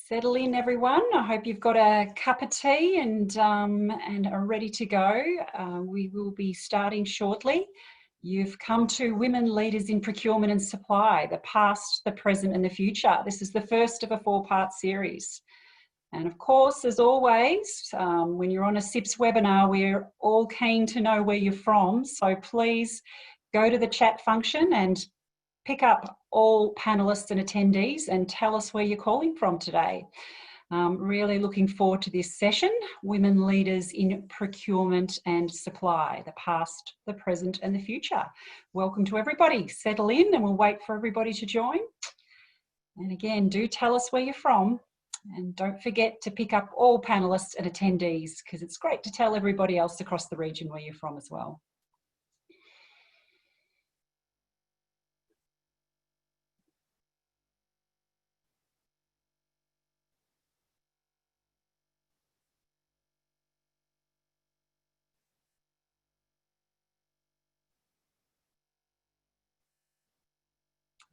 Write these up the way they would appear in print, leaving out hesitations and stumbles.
Settle in, everyone. I hope you've got a cup of tea and are ready to go. We will be starting shortly. You've come to Women Leaders in Procurement and Supply, the past, the present and the future. This is the first of a 4-part series. And of course, as always, when you're on a CIPS webinar, we're all keen to know where you're from. So please go to the chat function and pick up all panellists and attendees and tell us where you're calling from today. Really looking forward to this session, Women Leaders in Procurement and Supply, the past, the present and the future. Welcome to everybody. Settle in and we'll wait for everybody to join. And again, do tell us where you're from and don't forget to pick up all panellists and attendees because it's great to tell everybody else across the region where you're from as well.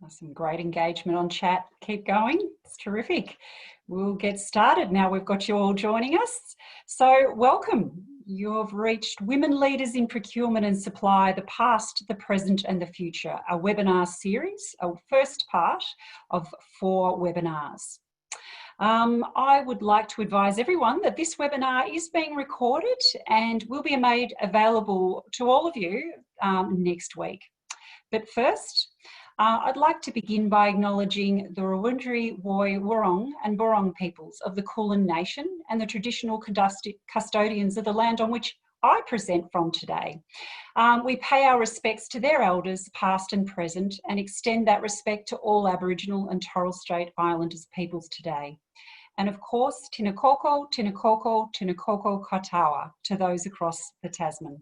Some great engagement on chat. Keep going. It's terrific. We'll get started now. We've got you all joining us. So welcome. You've reached Women Leaders in Procurement and Supply, the past, the present and the future, a webinar series, a first part of 4 webinars. I would like to advise everyone that this webinar is being recorded and will be made available to all of you next week. But first, I'd like to begin by acknowledging the Wurundjeri Woi Wurrung and Burrung peoples of the Kulin Nation and the traditional custodians of the land on which I present from today. We pay our respects to their elders, past and present, and extend that respect to all Aboriginal and Torres Strait Islanders peoples today. And of course, Tina Koko, Tina Koko, Tina Koko Katawa to those across the Tasman.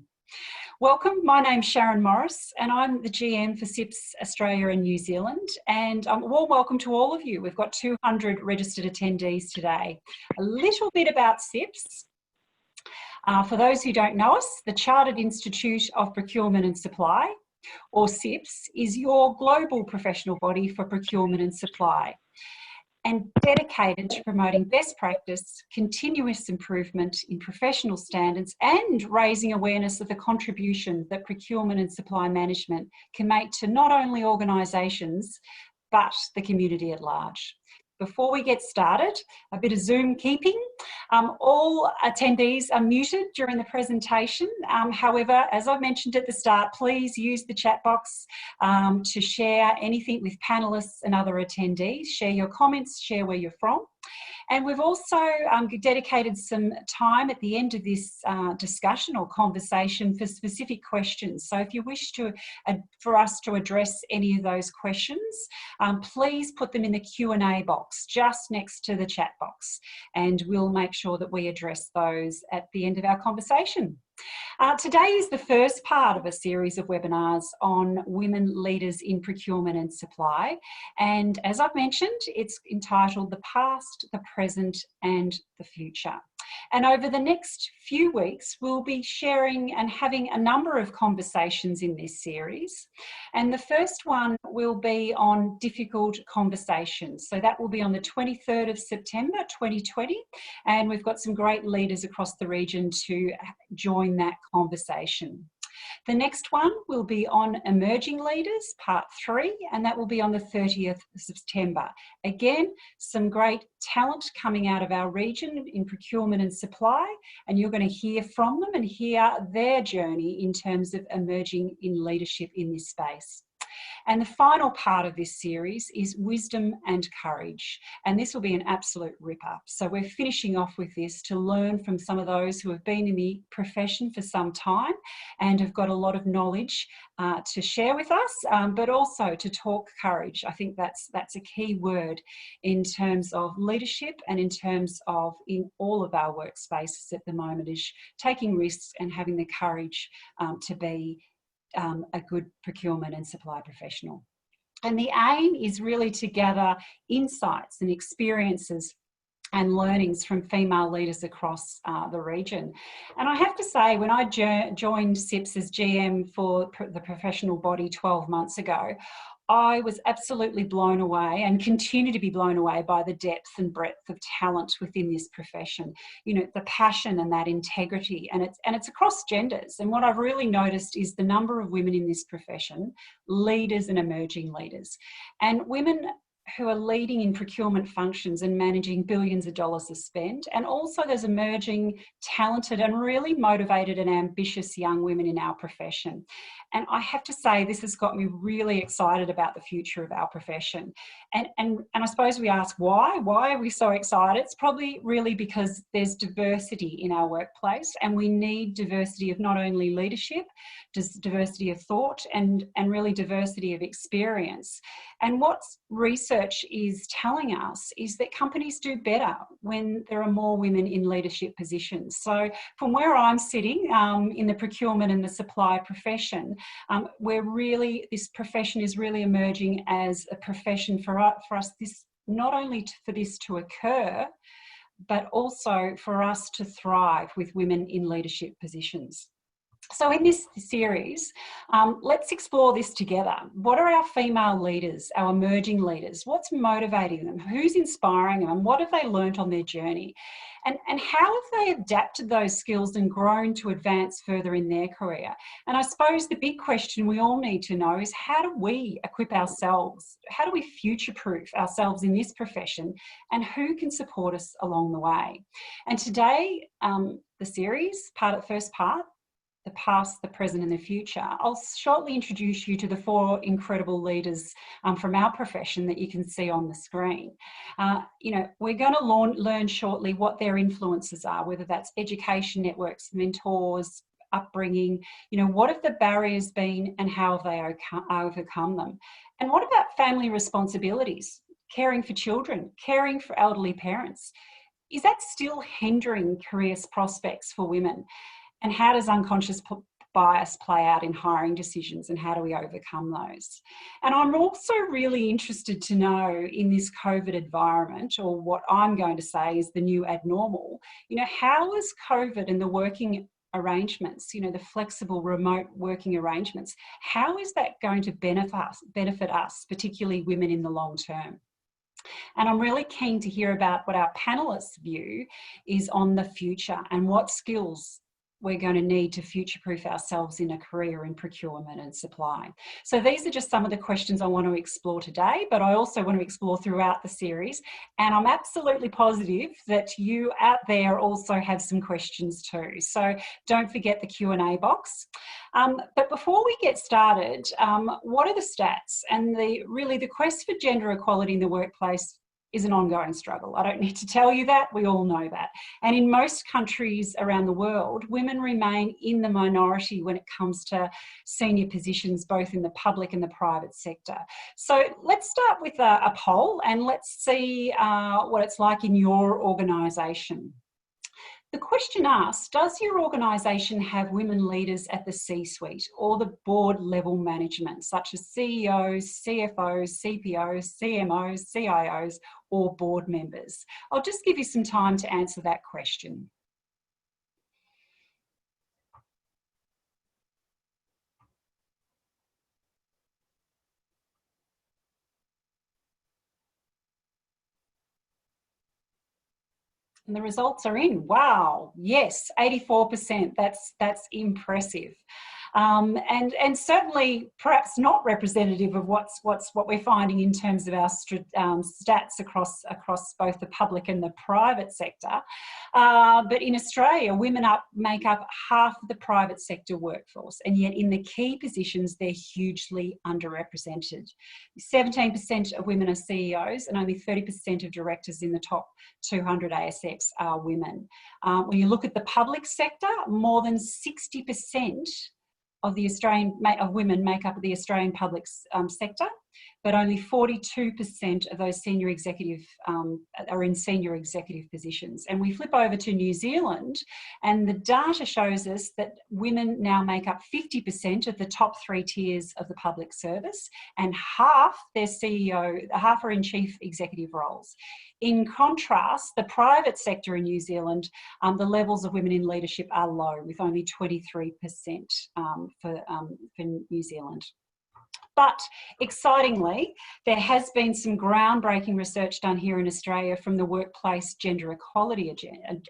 Welcome, my name's Sharon Morris and I'm the GM for CIPS Australia and New Zealand, and a warm welcome to all of you. We've got 200 registered attendees today. A little bit about CIPS. For those who don't know us, the Chartered Institute of Procurement and Supply, or CIPS, is your global professional body for procurement and supply, and dedicated to promoting best practice, continuous improvement in professional standards and raising awareness of the contribution that procurement and supply management can make to not only organisations, but the community at large. Before we get started, a bit of Zoom keeping. All attendees are muted during the presentation. However, as I mentioned at the start, please use the chat box to share anything with panellists and other attendees. Share your comments, share where you're from. And we've also dedicated some time at the end of this discussion or conversation for specific questions. So if you wish for us to address any of those questions, please put them in the Q&A box just next to the chat box, and we'll make sure that we address those at the end of our conversation. Today is the first part of a series of webinars on women leaders in procurement and supply. And as I've mentioned, it's entitled The Past, the Present and the Future. And over the next few weeks, we'll be sharing and having a number of conversations in this series. And the first one will be on difficult conversations. So that will be on the 23rd of September 2020. And we've got some great leaders across the region to join that conversation. The next one will be on Emerging Leaders, Part 3, and that will be on the 30th of September. Again, some great talent coming out of our region in procurement and supply, and you're going to hear from them and hear their journey in terms of emerging in leadership in this space. And the final part of this series is Wisdom and Courage. And this will be an absolute ripper. So we're finishing off with this to learn from some of those who have been in the profession for some time and have got a lot of knowledge to share with us, but also to talk courage. I think that's a key word in terms of leadership and in terms of in all of our workspaces at the moment, is taking risks and having the courage to be a good procurement and supply professional. And the aim is really to gather insights and experiences and learnings from female leaders across the region. And I have to say, when I joined CIPS as GM for the professional body 12 months ago, I was absolutely blown away and continue to be blown away by the depth and breadth of talent within this profession. You know, the passion and that integrity, and it's across genders. And what I've really noticed is the number of women in this profession, leaders and emerging leaders, and women who are leading in procurement functions and managing billions of dollars of spend, and also those emerging, talented and really motivated and ambitious young women in our profession. And I have to say, this has got me really excited about the future of our profession. And I suppose we ask why? Why are we so excited? It's probably really because there's diversity in our workplace, and we need diversity of not only leadership, just diversity of thought, and really diversity of experience. And what research is telling us is that companies do better when there are more women in leadership positions. So from where I'm sitting in the procurement and the supply profession, this profession is really emerging as a profession for us, this not only for this to occur, but also for us to thrive with women in leadership positions. So in this series, let's explore this together. What are our female leaders, our emerging leaders? What's motivating them? Who's inspiring them? What have they learnt on their journey? And how have they adapted those skills and grown to advance further in their career? And I suppose the big question we all need to know is, how do we equip ourselves? How do we future-proof ourselves in this profession? And who can support us along the way? And today, the series, first part, the past, the present and the future. I'll shortly introduce you to the 4 incredible leaders from our profession that you can see on the screen. You know, we're going to learn shortly what their influences are, whether that's education networks, mentors, upbringing, you know, what have the barriers been and how have they overcome them? And what about family responsibilities, caring for children, caring for elderly parents? Is that still hindering career prospects for women? And how does unconscious bias play out in hiring decisions, and how do we overcome those? And I'm also really interested to know, in this COVID environment, or what I'm going to say is the new abnormal, you know, how is COVID and the working arrangements, you know, the flexible remote working arrangements, how is that going to benefit us, particularly women in the long term? And I'm really keen to hear about what our panelists' view is on the future and what skills we're going to need to future-proof ourselves in a career in procurement and supply. So these are just some of the questions I want to explore today, but I also want to explore throughout the series. And I'm absolutely positive that you out there also have some questions too. So don't forget the Q&A box. But before we get started, what are the stats? And really the quest for gender equality in the workplace is an ongoing struggle. I don't need to tell you that, we all know that. And in most countries around the world, women remain in the minority when it comes to senior positions, both in the public and the private sector. So let's start with a poll, and let's see what it's like in your organisation. The question asks, does your organisation have women leaders at the C-suite or the board level management, such as CEOs, CFOs, CPOs, CMOs, CIOs, or board members? I'll just give you some time to answer that question. And the results are in. Wow, yes, 84%. That's impressive. And certainly perhaps not representative of what we're finding in terms of our stats across both the public and the private sector. But in Australia, women make up half of the private sector workforce, and yet in the key positions, they're hugely underrepresented. 17% of women are CEOs, and only 30% of directors in the top 200 ASX are women. When you look at the public sector, more than 60% of women make up the Australian public sector, but only 42% of those senior executive are in senior executive positions. And we flip over to New Zealand, and the data shows us that women now make up 50% of the top 3 tiers of the public service, and half are in chief executive roles. In contrast, the private sector in New Zealand, the levels of women in leadership are low, with only 23% for New Zealand. But excitingly, there has been some groundbreaking research done here in Australia from the Workplace Gender Equality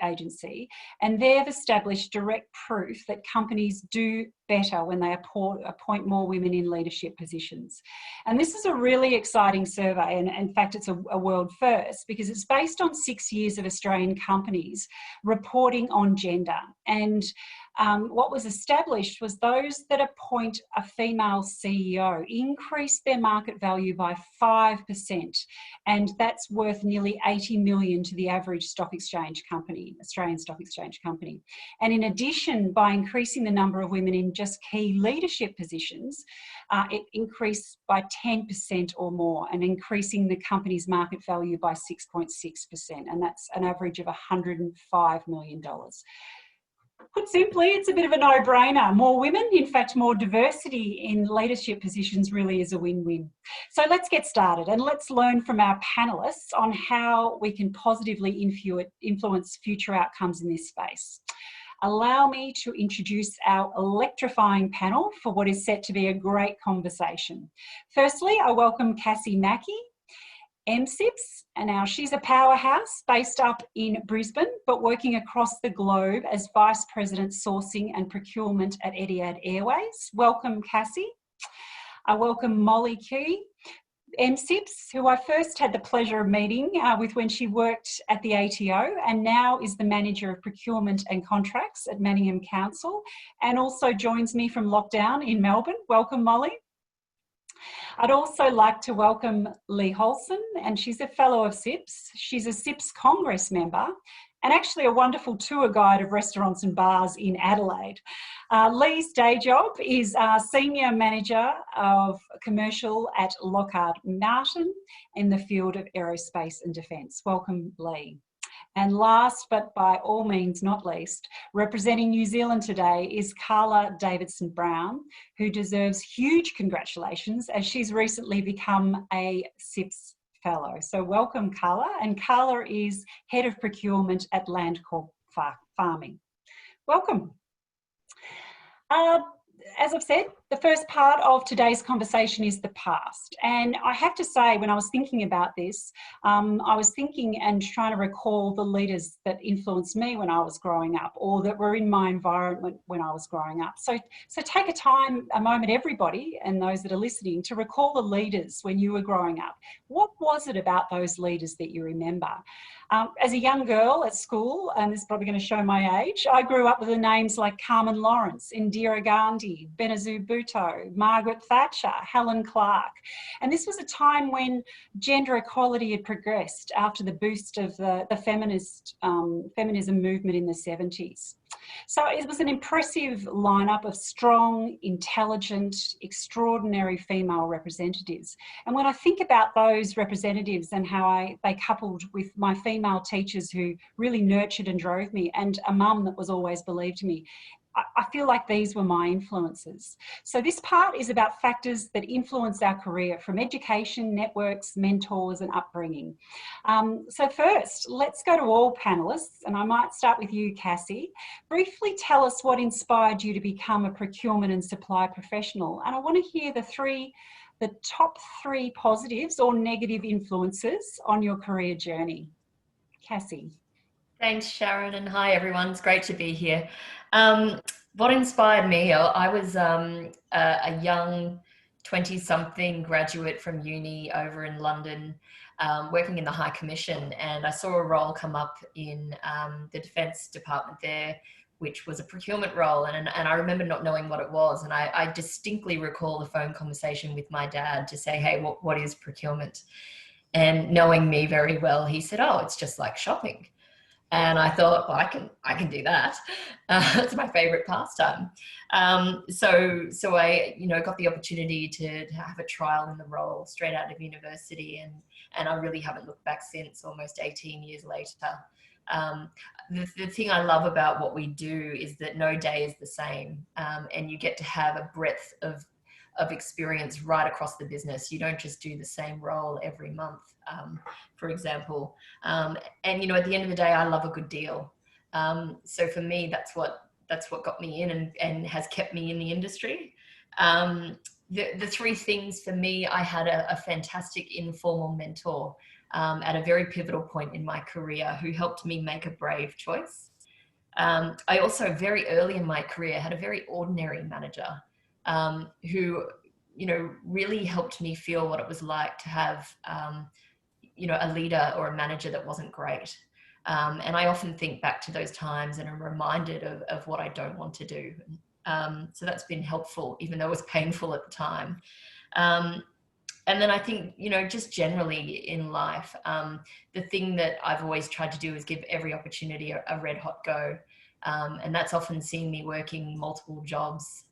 Agency, and they've established direct proof that companies do better when they appoint more women in leadership positions. And this is a really exciting survey, and in fact it's a world first, because it's based on 6 years of Australian companies reporting on gender. And what was established was those that appoint a female CEO increase their market value by 5%, and that's worth nearly 80 million to the average stock exchange company, Australian stock exchange company. And in addition, by increasing the number of women in just key leadership positions, it increased by 10% or more, and increasing the company's market value by 6.6%, and that's an average of $105 million. Put simply, it's a bit of a no-brainer. More women, in fact, more diversity in leadership positions really is a win-win. So let's get started, and let's learn from our panellists on how we can positively influence future outcomes in this space. Allow me to introduce our electrifying panel for what is set to be a great conversation. Firstly, I welcome Cassie Mackie MCIPS, and now she's a powerhouse based up in Brisbane, but working across the globe as Vice President Sourcing and Procurement at Etihad Airways. Welcome, Cassie. I welcome Molley Qi MCIPS, who I first had the pleasure of meeting with when she worked at the ATO, and now is the Manager of Procurement and Contracts at Manningham Council, and also joins me from lockdown in Melbourne. Welcome, Molley. I'd also like to welcome Lee Houlson, and she's a Fellow of CIPS. She's a CIPS Congress member and actually a wonderful tour guide of restaurants and bars in Adelaide. Lee's day job is Senior Manager of Commercial at Lockheed Martin in the field of aerospace and defence. Welcome, Lee. And last, but by all means not least, representing New Zealand today is Karla Davidson-Brown, who deserves huge congratulations as she's recently become a CIPS Fellow. So welcome, Karla. And Karla is Head of Procurement at Landcorp Farming. Welcome. As I've said, the first part of today's conversation is the past. And I have to say, when I was thinking about this, I was thinking and trying to recall the leaders that influenced me when I was growing up, or that were in my environment when I was growing up. So take a moment, everybody, and those that are listening, to recall the leaders when you were growing up. What was it about those leaders that you remember? As a young girl at school, and this is probably going to show my age, I grew up with the names like Carmen Lawrence, Indira Gandhi, Benazir Bhutto, Margaret Thatcher, Helen Clark. And this was a time when gender equality had progressed after the boost of the feminism movement in the 70s. So it was an impressive lineup of strong, intelligent, extraordinary female representatives. And when I think about those representatives and how they coupled with my female teachers who really nurtured and drove me, and a mum that was always believed me, I feel like these were my influences. So this part is about factors that influence our career, from education, networks, mentors and upbringing. So first, let's go to all panellists, and I might start with you, Cassie. Briefly tell us what inspired you to become a procurement and supply professional. And I want to hear the top 3 positives or negative influences on your career journey. Cassie. Thanks, Sharon, and hi everyone. It's great to be here. What inspired me? I was a young 20-something graduate from uni over in London, working in the High Commission, and I saw a role come up in the Defence Department there, which was a procurement role, and I remember not knowing what it was, and I distinctly recall the phone conversation with my dad to say, hey, what is procurement? And knowing me very well, he said, oh, it's just like shopping. And I thought, well, I can do that. It's my favorite pastime. So I, got the opportunity to have a trial in the role straight out of university, and I really haven't looked back since, almost 18 years later. The thing I love about what we do is that no day is the same, and you get to have a breadth of experience right across the business. You don't just do the same role every month, for example. And at the end of the day, I love a good deal. So for me, that's what got me in and has kept me in the industry. The three things for me, I had a fantastic informal mentor at a very pivotal point in my career who helped me make a brave choice. I also, very early in my career, had a very ordinary manager who, really helped me feel what it was like to have, a leader or a manager that wasn't great. And I often think back to those times and am reminded of what I don't want to do. So that's been helpful, even though it was painful at the time. And then I think, just generally in life, the thing that I've always tried to do is give every opportunity a red hot go. And that's often seen me working multiple jobs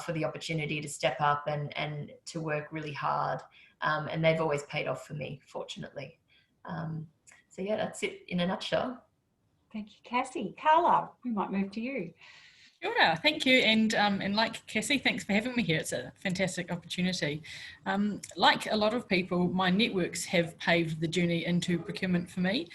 for the opportunity to step up and to work really hard. And they've always paid off for me, fortunately. So yeah, that's it in a nutshell. Thank you, Cassie. Karla, we might move to you. Sure, thank you, and like Cassie, thanks for having me here. It's a fantastic opportunity. Like a lot of people, my networks have paved the journey into procurement for me.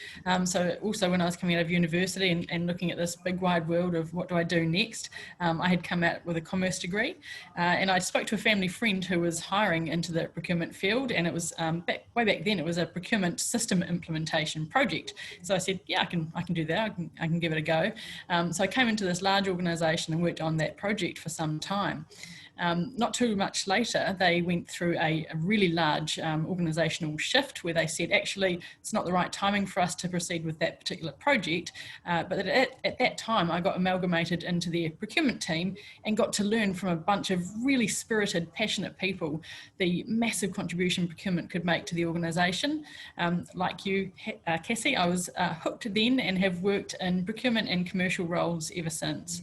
So also when I was coming out of university and looking at this big wide world of what do I do next, I had come out with a commerce degree, and I spoke to a family friend who was hiring into the procurement field, and it was way back then it was a procurement system implementation project. So I said, yeah, I can do that. I can give it a go. So I came into this large organisation and worked on that project for some time. Not too much later, they went through a really large organisational shift where they said, actually, it's not the right timing for us to proceed with that particular project. But at that time, I got amalgamated into their procurement team and got to learn from a bunch of really spirited, passionate people the massive contribution procurement could make to the organisation. Like you, Cassie, I was hooked then and have worked in procurement and commercial roles ever since.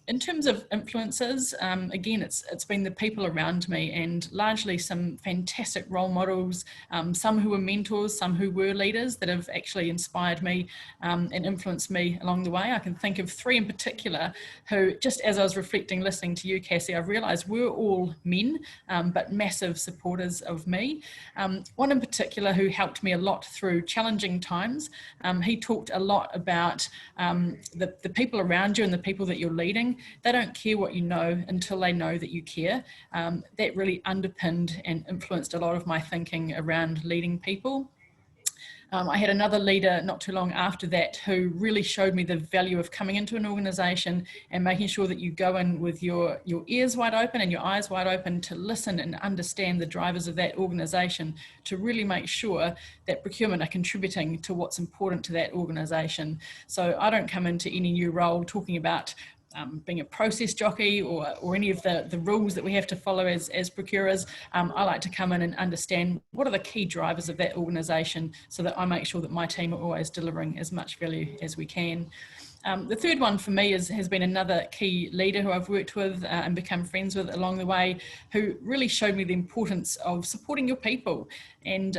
In terms of influences, again, it's been the people around me and largely some fantastic role models, some who were mentors, some who were leaders that have actually inspired me and influenced me along the way. I can think of three in particular who, just as I was reflecting, listening to you, Cassie, I realised we're all men, but massive supporters of me. One in particular who helped me a lot through challenging times. He talked a lot about the people around you and the people that you're leading. They don't care what you know until they know that you care. That really underpinned and influenced a lot of my thinking around leading people. I had another leader not too long after that who really showed me the value of coming into an organisation and making sure that you go in with your ears wide open and your eyes wide open to listen and understand the drivers of that organisation, to really make sure that procurement are contributing to what's important to that organisation. So I don't come into any new role talking about being a process jockey or any of the rules that we have to follow as procurers. I like to come in and understand what are the key drivers of that organisation so that I make sure that my team are always delivering as much value as we can. The third one for me has been another key leader who I've worked with and become friends with along the way, who really showed me the importance of supporting your people and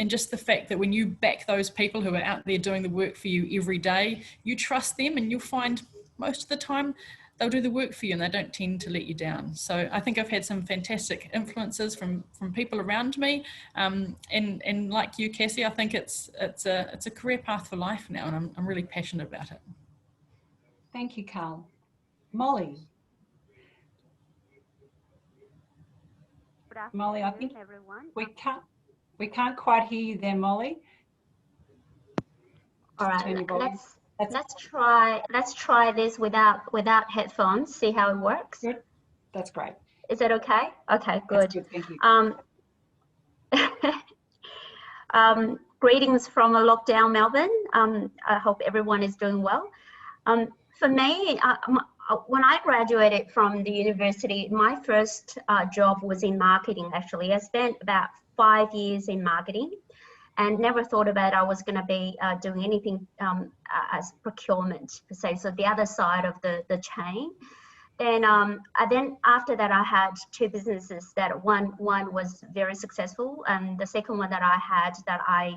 just the fact that when you back those people who are out there doing the work for you every day, you trust them and you'll find most of the time they'll do the work for you and they don't tend to let you down. So I think I've had some fantastic influences from people around me, and like you, Cassie, I think it's a career path for life now, and I'm really passionate about it. Thank you, Karl. Molley. Good afternoon, Molley, I think everyone. we can't quite hear you there, Molley. All right, let's try this without headphones. See how it works. Good. That's great. Is that okay? Okay, good. That's good. Thank you. Greetings from a lockdown Melbourne. I hope everyone is doing well. For me, when I graduated from the university, my first job was in marketing. Actually, I spent about 5 years in marketing. and never thought about I was going to be doing anything as procurement per se, so the other side of the chain. Then after that, I had two businesses that one was very successful, and the second one that I had, that I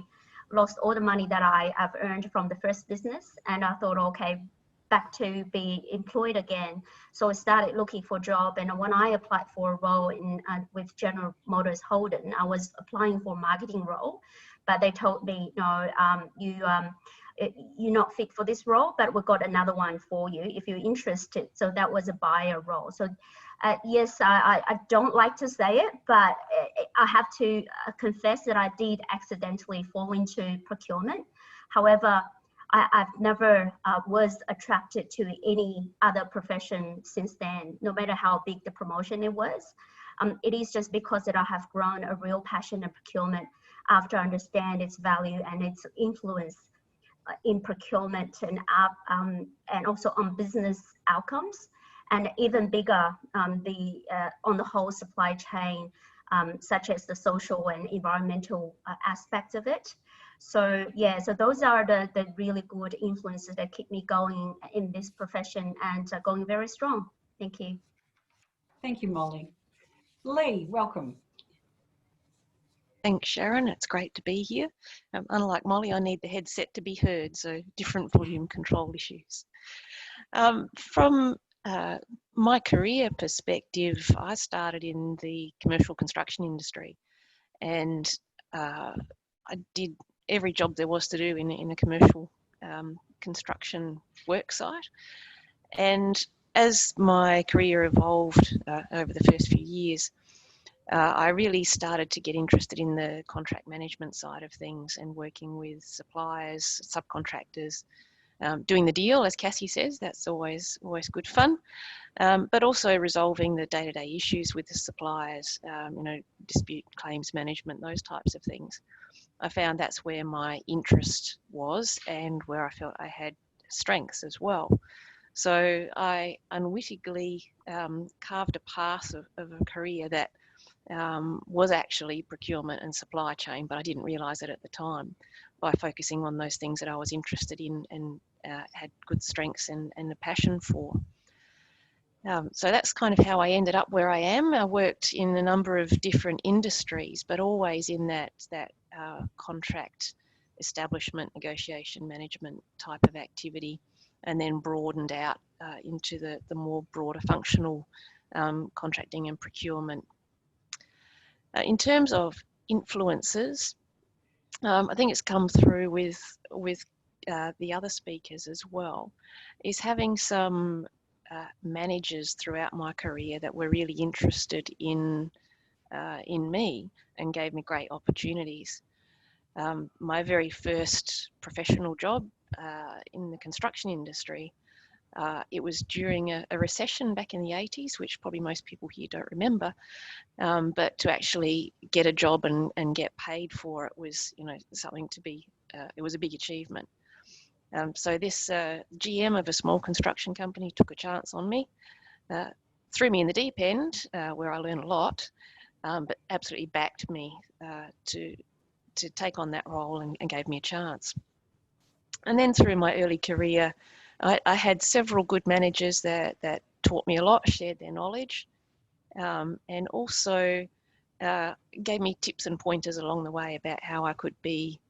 lost all the money that I have earned from the first business, and I thought, okay, back to be employed again. So I started looking for a job, and when I applied for a role in with General Motors Holden, I was applying for a marketing role, but they told me, no, you're not fit for this role, but we've got another one for you if you're interested. So that was a buyer role. So yes, I don't like to say it, but I have to confess that I did accidentally fall into procurement. However, I've never was attracted to any other profession since then, no matter how big the promotion it was. It is just because that I have grown a real passion in procurement after I understand its value and its influence in procurement and also on business outcomes, and even bigger on the whole supply chain, such as the social and environmental aspects of it. So yeah, so those are the really good influences that keep me going in this profession and going very strong. Thank you. Thank you, Molley. Lee, welcome. Thanks, Sharon. It's great to be here. Unlike Molley, I need the headset to be heard, so different volume control issues. From my career perspective, I started in the commercial construction industry, and I did every job there was to do in a commercial construction work site. And as my career evolved over the first few years, I really started to get interested in the contract management side of things and working with suppliers, subcontractors, doing the deal, as Cassie says. That's always good fun, but also resolving the day-to-day issues with the suppliers, dispute claims management, those types of things. I found that's where my interest was and where I felt I had strengths as well. So I unwittingly carved a path of a career that was actually procurement and supply chain, but I didn't realise it at the time, by focusing on those things that I was interested in and had good strengths and a passion for. So that's kind of how I ended up where I am. I worked in a number of different industries, but always in that contract establishment, negotiation, management type of activity, and then broadened out into the more broader functional contracting and procurement. In terms of influences, I think it's come through with the other speakers as well, is having some managers throughout my career that were really interested in me and gave me great opportunities. My very first professional job in the construction industry, it was during a recession back in the 80s, which probably most people here don't remember, but to actually get a job and get paid for it was, something to be, it was a big achievement. So this GM of a small construction company took a chance on me, threw me in the deep end where I learned a lot, but absolutely backed me to take on that role and gave me a chance. And then through my early career, I had several good managers that taught me a lot, shared their knowledge, and also gave me tips and pointers along the way about how I could be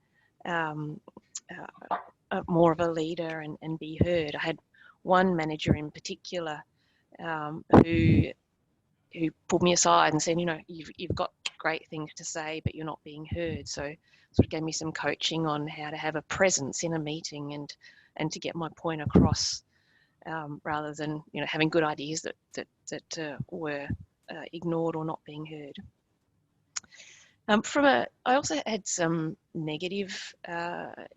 more of a leader and be heard. I had one manager in particular who pulled me aside and said, you've got great things to say, but you're not being heard. So sort of gave me some coaching on how to have a presence in a meeting and to get my point across, rather than having good ideas that were ignored or not being heard. I also had some negative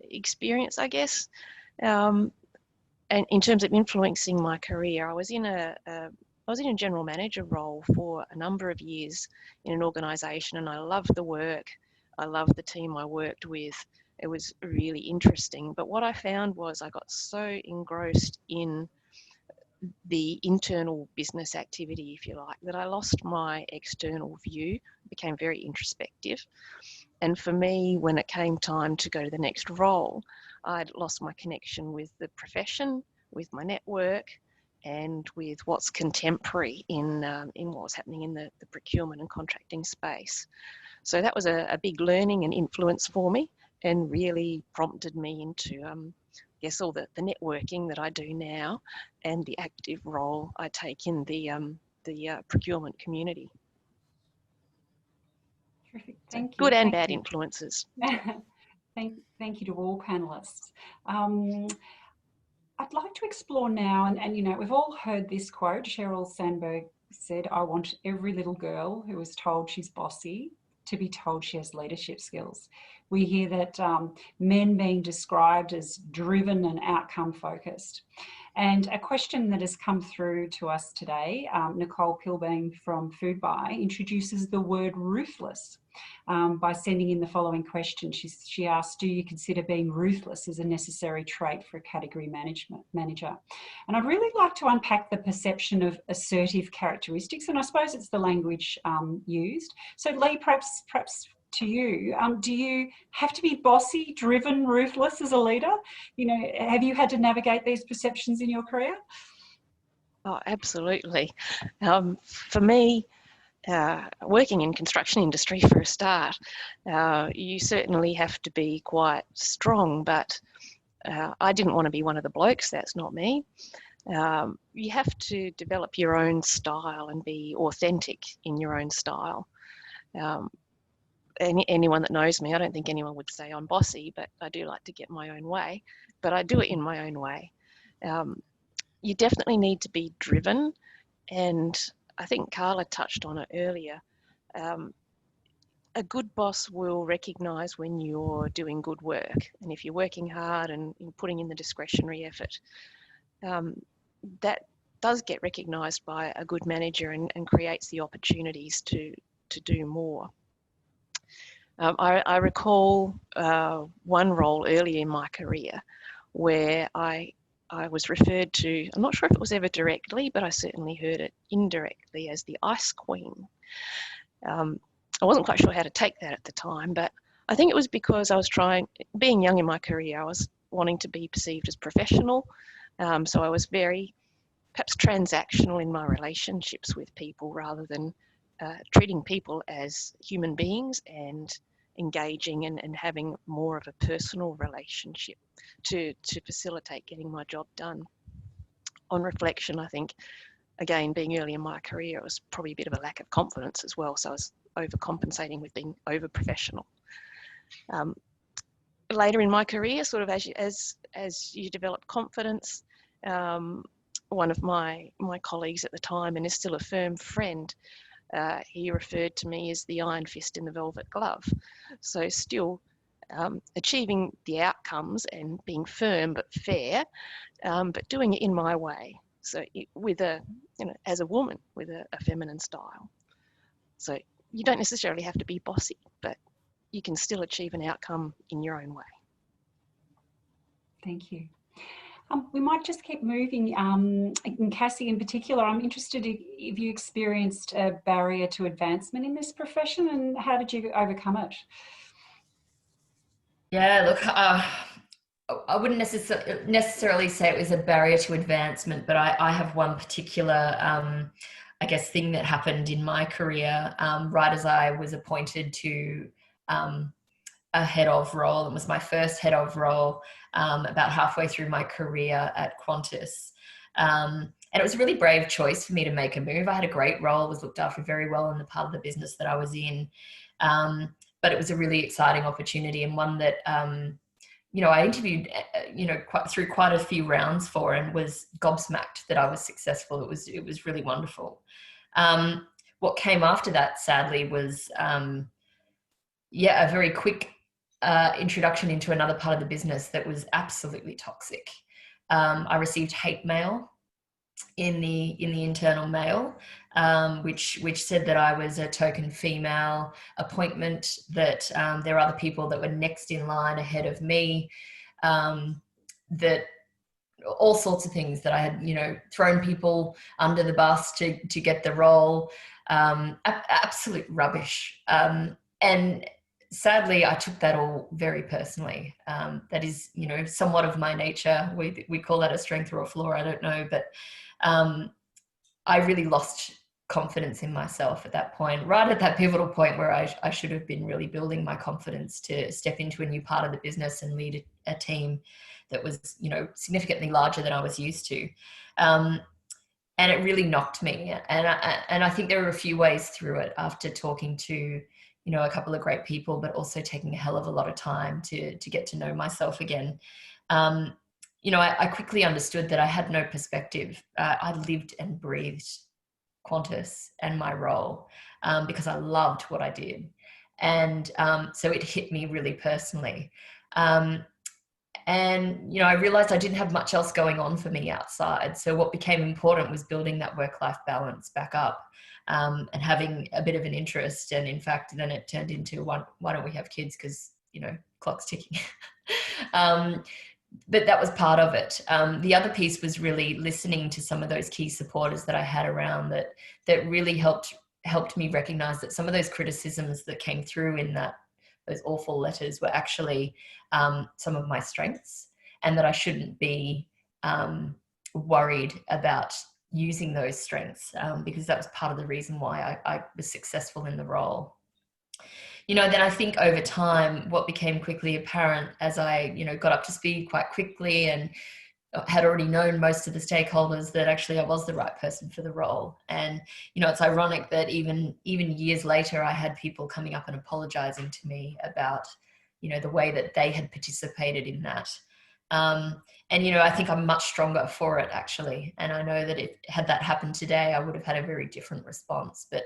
experience, I guess, and in terms of influencing my career. I was in a general manager role for a number of years in an organisation, and I loved the work. I loved the team I worked with. It was really interesting. But what I found was I got so engrossed in the internal business activity, if you like, that I lost my external view, became very introspective, And for me, when it came time to go to the next role, I'd lost my connection with the profession, with my network, and with what's contemporary in what was happening in the procurement and contracting space. So that was a big learning and influence for me, and really prompted me into, I guess, all the networking that I do now, and the active role I take in the procurement community. Terrific. So Thank you. good and Thank bad you. influences. Thank you to all panelists. I'd like to explore now, and you know, we've all heard this quote. Sheryl Sandberg said, "I want every little girl who is told she's bossy to be told she has leadership skills." We hear that men being described as driven and outcome focused. And a question that has come through to us today, Nicole Pilbeam from Foodbuy introduces the word ruthless by sending in the following question. She asked, do you consider being ruthless as a necessary trait for a category manager? And I'd really like to unpack the perception of assertive characteristics, and I suppose it's the language used. So Lee, perhaps to you, do you have to be bossy, driven, ruthless as a leader? You know, have you had to navigate these perceptions in your career? Oh, absolutely. For me, working in construction industry for a start, you certainly have to be quite strong, but I didn't want to be one of the blokes. That's not me. You have to develop your own style and be authentic in your own style. Anyone that knows me, I don't think anyone would say I'm bossy, but I do like to get my own way, but I do it in my own way. You definitely need to be driven, and I think Karla touched on it earlier. A good boss will recognise when you're doing good work, and if you're working hard and putting in the discretionary effort, that does get recognised by a good manager and creates the opportunities to do more. I recall one role early in my career where I was referred to, I'm not sure if it was ever directly, but I certainly heard it indirectly, as the Ice Queen. I wasn't quite sure how to take that at the time, but I think it was because I was being young in my career, I was wanting to be perceived as professional. So I was very, perhaps transactional in my relationships with people, rather than treating people as human beings and engaging and having more of a personal relationship to facilitate getting my job done. On reflection, I think, again, being early in my career, it was probably a bit of a lack of confidence as well, so I was overcompensating with being over-professional. Later in my career, sort of as you develop confidence, one of my colleagues at the time, and is still a firm friend, he referred to me as the iron fist in the velvet glove. So still achieving the outcomes and being firm but fair, but doing it in my way. So with as a woman with a feminine style. So you don't necessarily have to be bossy, but you can still achieve an outcome in your own way. Thank you. We might just keep moving. And Cassie, in particular, I'm interested if you experienced a barrier to advancement in this profession, and how did you overcome it? Yeah, look, I wouldn't necessarily say it was a barrier to advancement, but I have one particular, I guess, thing that happened in my career right as I was appointed to a head of role. It was my first head of role about halfway through my career at Qantas. And it was a really brave choice for me to make a move. I had a great role, was looked after very well in the part of the business that I was in. But it was a really exciting opportunity, and one that, I interviewed, through quite a few rounds for, and was gobsmacked that I was successful. It was really wonderful. What came after that, sadly, was, a very quick introduction into another part of the business that was absolutely toxic. I received hate mail in the internal mail, which said that I was a token female appointment, that there are other people that were next in line ahead of me, that all sorts of things, that I had, thrown people under the bus to get the role, absolute rubbish. And sadly, I took that all very personally. That is, you know, somewhat of my nature. We call that a strength or a flaw, I don't know. But I really lost confidence in myself at that point, right at that pivotal point where I should have been really building my confidence to step into a new part of the business and lead a team that was, you know, significantly larger than I was used to. And it really knocked me. And I think there were a few ways through it after talking to, you know, a couple of great people, but also taking a hell of a lot of time to get to know myself again. You know, I quickly understood that I had no perspective. I lived and breathed Qantas and my role because I loved what I did. And so it hit me really personally. And, you know, I realized I didn't have much else going on for me outside. So what became important was building that work-life balance back up and having a bit of an interest. And in fact, then it turned into why don't we have kids? Because, you know, clock's ticking. But that was part of it. The other piece was really listening to some of those key supporters that I had around that really helped me recognize that some of those criticisms that came through in those awful letters were actually some of my strengths, and that I shouldn't be worried about using those strengths because that was part of the reason why I was successful in the role. You know, then I think over time, what became quickly apparent as I, you know, got up to speed quite quickly and had already known most of the stakeholders, that actually I was the right person for the role. And, you know, it's ironic that even years later, I had people coming up and apologizing to me about, you know, the way that they had participated in that. And, you know, I think I'm much stronger for it, actually. And I know that had that happened today, I would have had a very different response. But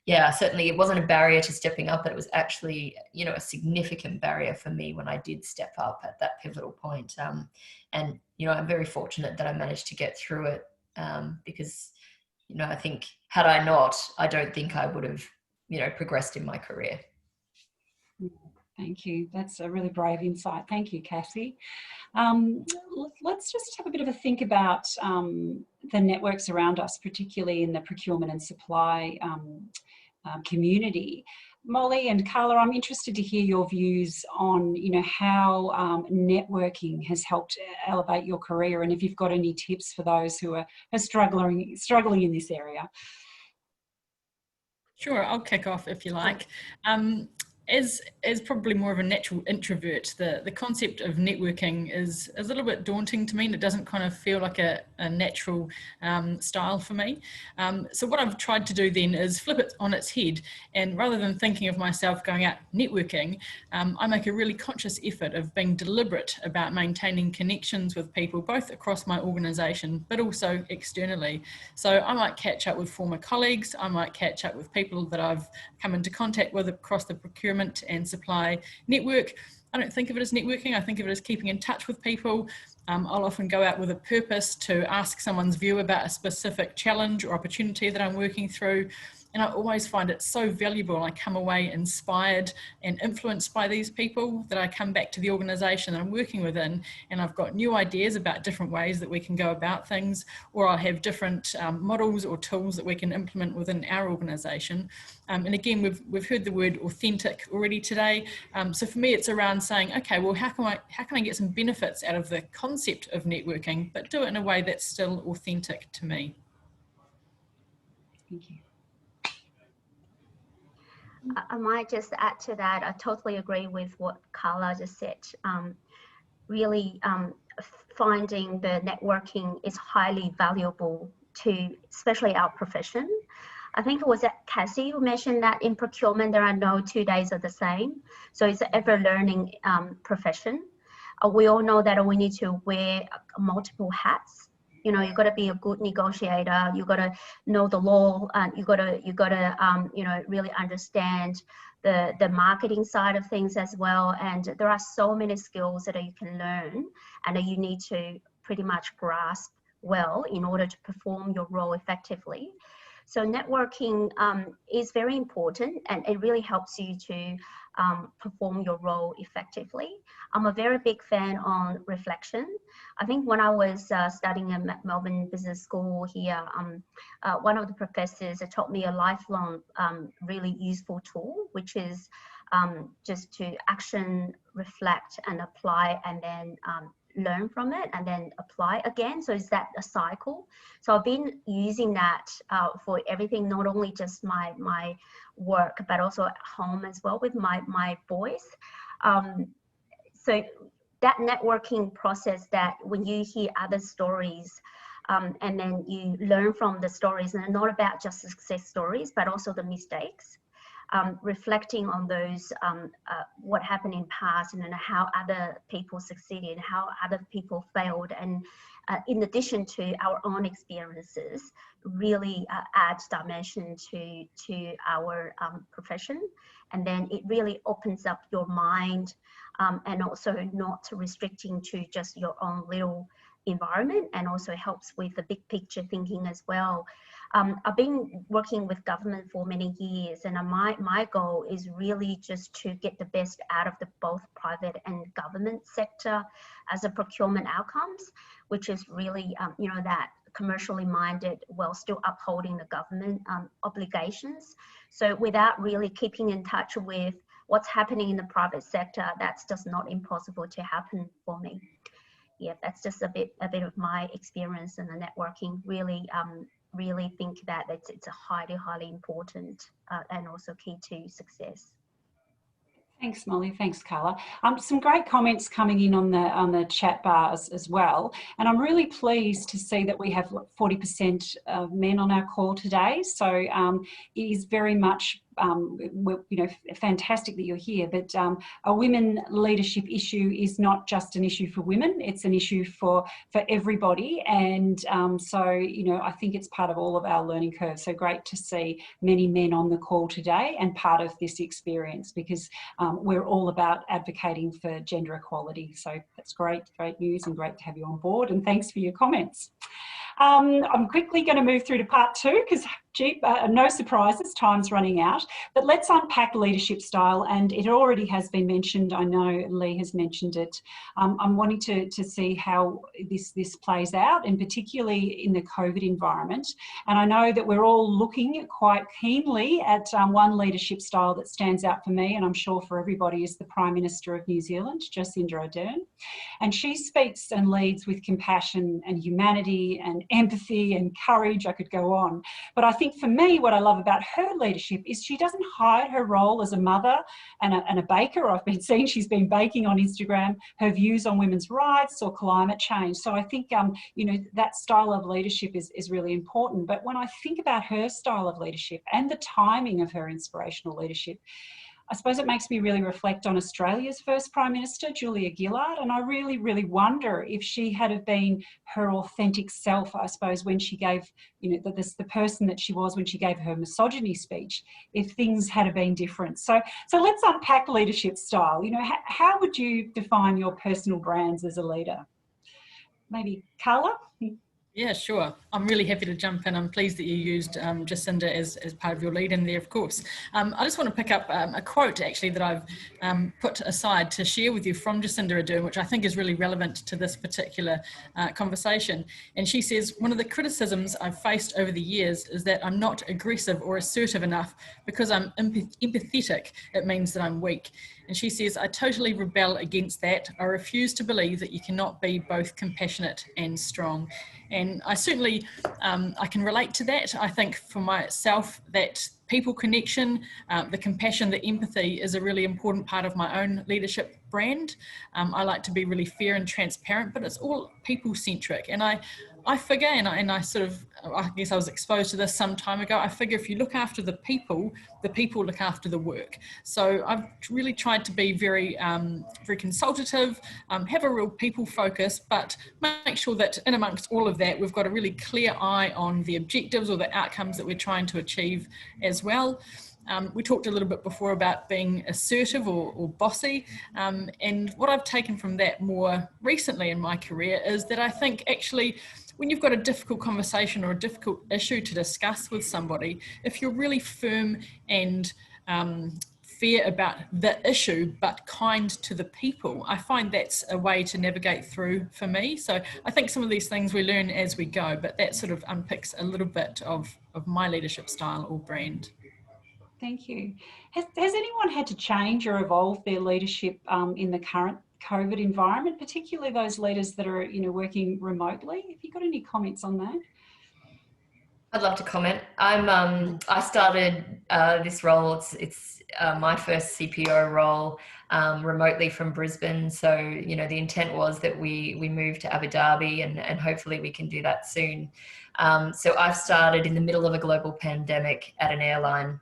yeah, certainly it wasn't a barrier to stepping up, but it was actually, you know, a significant barrier for me when I did step up at that pivotal point. And, you know, I'm very fortunate that I managed to get through it because, you know, I think had I not, I don't think I would have, you know, progressed in my career. Thank you. That's a really brave insight. Thank you, Cassie. Let's just have a bit of a think about the networks around us, particularly in the procurement and supply community. Molley and Karla, I'm interested to hear your views on, you know, how networking has helped elevate your career, and if you've got any tips for those who are struggling in this area. Sure, I'll kick off if you like. As probably more of a natural introvert, the concept of networking is a little bit daunting to me, and it doesn't kind of feel like a natural style for me. So what I've tried to do then is flip it on its head, and rather than thinking of myself going out networking, I make a really conscious effort of being deliberate about maintaining connections with people, both across my organisation, but also externally. So I might catch up with former colleagues, I might catch up with people that I've come into contact with across the procurement and supply network. I don't think of it as networking, I think of it as keeping in touch with people. I'll often go out with a purpose to ask someone's view about a specific challenge or opportunity that I'm working through. And I always find it so valuable. I come away inspired and influenced by these people that I come back to the organisation that I'm working within, and I've got new ideas about different ways that we can go about things, or I have different models or tools that we can implement within our organisation. And again, we've heard the word authentic already today. So for me, it's around saying, okay, well, how can I get some benefits out of the concept of networking, but do it in a way that's still authentic to me? Thank you. I might just add to that. I totally agree with what Karla just said. Really finding the networking is highly valuable to especially our profession. I think it was Cassie who mentioned that in procurement there are no 2 days are the same. So it's an ever learning profession. We all know that we need to wear multiple hats. You know, you've got to be a good negotiator. You've got to know the law, and you got to you know, really understand the marketing side of things as well. And there are so many skills that you can learn and that you need to pretty much grasp well in order to perform your role effectively. So networking is very important, and it really helps you to perform your role effectively. I'm a very big fan on reflection. I think when I was studying at Melbourne Business School here, one of the professors taught me a lifelong really useful tool, which is just to action, reflect and apply, and then learn from it and then apply again. So is that a cycle? So I've been using that for everything, not only just my work, but also at home as well with my boys. So that networking process, that when you hear other stories and then you learn from the stories, and not about just success stories, but also the mistakes. Reflecting on those, what happened in past, and then how other people succeeded, how other people failed, and in addition to our own experiences, really adds dimension to our profession. And then it really opens up your mind, and also not restricting to just your own little environment, and also helps with the big picture thinking as well. I've been working with government for many years, and my goal is really just to get the best out of the both private and government sector as a procurement outcomes, which is really, you know, that commercially minded while still upholding the government obligations. So without really keeping in touch with what's happening in the private sector, that's just not impossible to happen for me. Yeah, that's just a bit of my experience in the networking. Really think that it's a highly important and also key to success. Thanks, Molley. Thanks, Karla. Some great comments coming in on the chat bars as well, and I'm really pleased to see that we have 40% of men on our call today. So it is very much you know, fantastic that you're here, but a women leadership issue is not just an issue for women, it's an issue for everybody. And so, you know, I think it's part of all of our learning curve. So great to see many men on the call today and part of this experience, because we're all about advocating for gender equality. So that's great news, and great to have you on board, and thanks for your comments. I'm quickly going to move through to part two, because no surprises, time's running out. But let's unpack leadership style, and it already has been mentioned. I know Lee has mentioned it. I'm wanting to see how this plays out, and particularly in the COVID environment. And I know that we're all looking quite keenly at one leadership style that stands out for me, and I'm sure for everybody, is the Prime Minister of New Zealand, Jacinda Ardern. And she speaks and leads with compassion and humanity and empathy and courage. I could go on. But I think for me, what I love about her leadership is she doesn't hide her role as a mother and a baker. I've been seeing she's been baking on Instagram, her views on women's rights or climate change. So I think, you know, that style of leadership is really important. But when I think about her style of leadership and the timing of her inspirational leadership, I suppose it makes me really reflect on Australia's first Prime Minister, Julia Gillard, and I really wonder if she had have been her authentic self, I suppose, when she gave, you know, the person that she was when she gave her misogyny speech, if things had have been different. So let's unpack leadership style. You know, how would you define your personal brands as a leader? Maybe Karla? Yeah, sure. I'm really happy to jump in. I'm pleased that you used Jacinda as part of your lead in there, of course. I just want to pick up a quote, actually, that I've put aside to share with you from Jacinda Ardern, which I think is really relevant to this particular conversation. And she says, "One of the criticisms I've faced over the years is that I'm not aggressive or assertive enough. Because I'm empathetic, it means that I'm weak." And she says, "I totally rebel against that. I refuse to believe that you cannot be both compassionate and strong." And I certainly, I can relate to that. I think for myself, that people connection, the compassion, the empathy is a really important part of my own leadership brand. I like to be really fair and transparent, but it's all people-centric. And I figure, and I sort of, I guess I was exposed to this some time ago, I figure if you look after the people look after the work. So I've really tried to be very consultative, have a real people focus, but make sure that in amongst all of that, we've got a really clear eye on the objectives or the outcomes that we're trying to achieve as well. We talked a little bit before about being assertive or bossy, and what I've taken from that more recently in my career is that I think actually when you've got a difficult conversation or a difficult issue to discuss with somebody, if you're really firm and fair about the issue but kind to the people, I find that's a way to navigate through for me. So I think some of these things we learn as we go, but that sort of unpicks a little bit of my leadership style or brand. thank you. Has anyone had to change or evolve their leadership in the current COVID environment, particularly those leaders that are, working remotely? Have you got any comments on that? I'd love to comment. I started this role. It's my first CPO role remotely from Brisbane. So the intent was that we move to Abu Dhabi, and hopefully we can do that soon. So I've started in the middle of a global pandemic at an airline.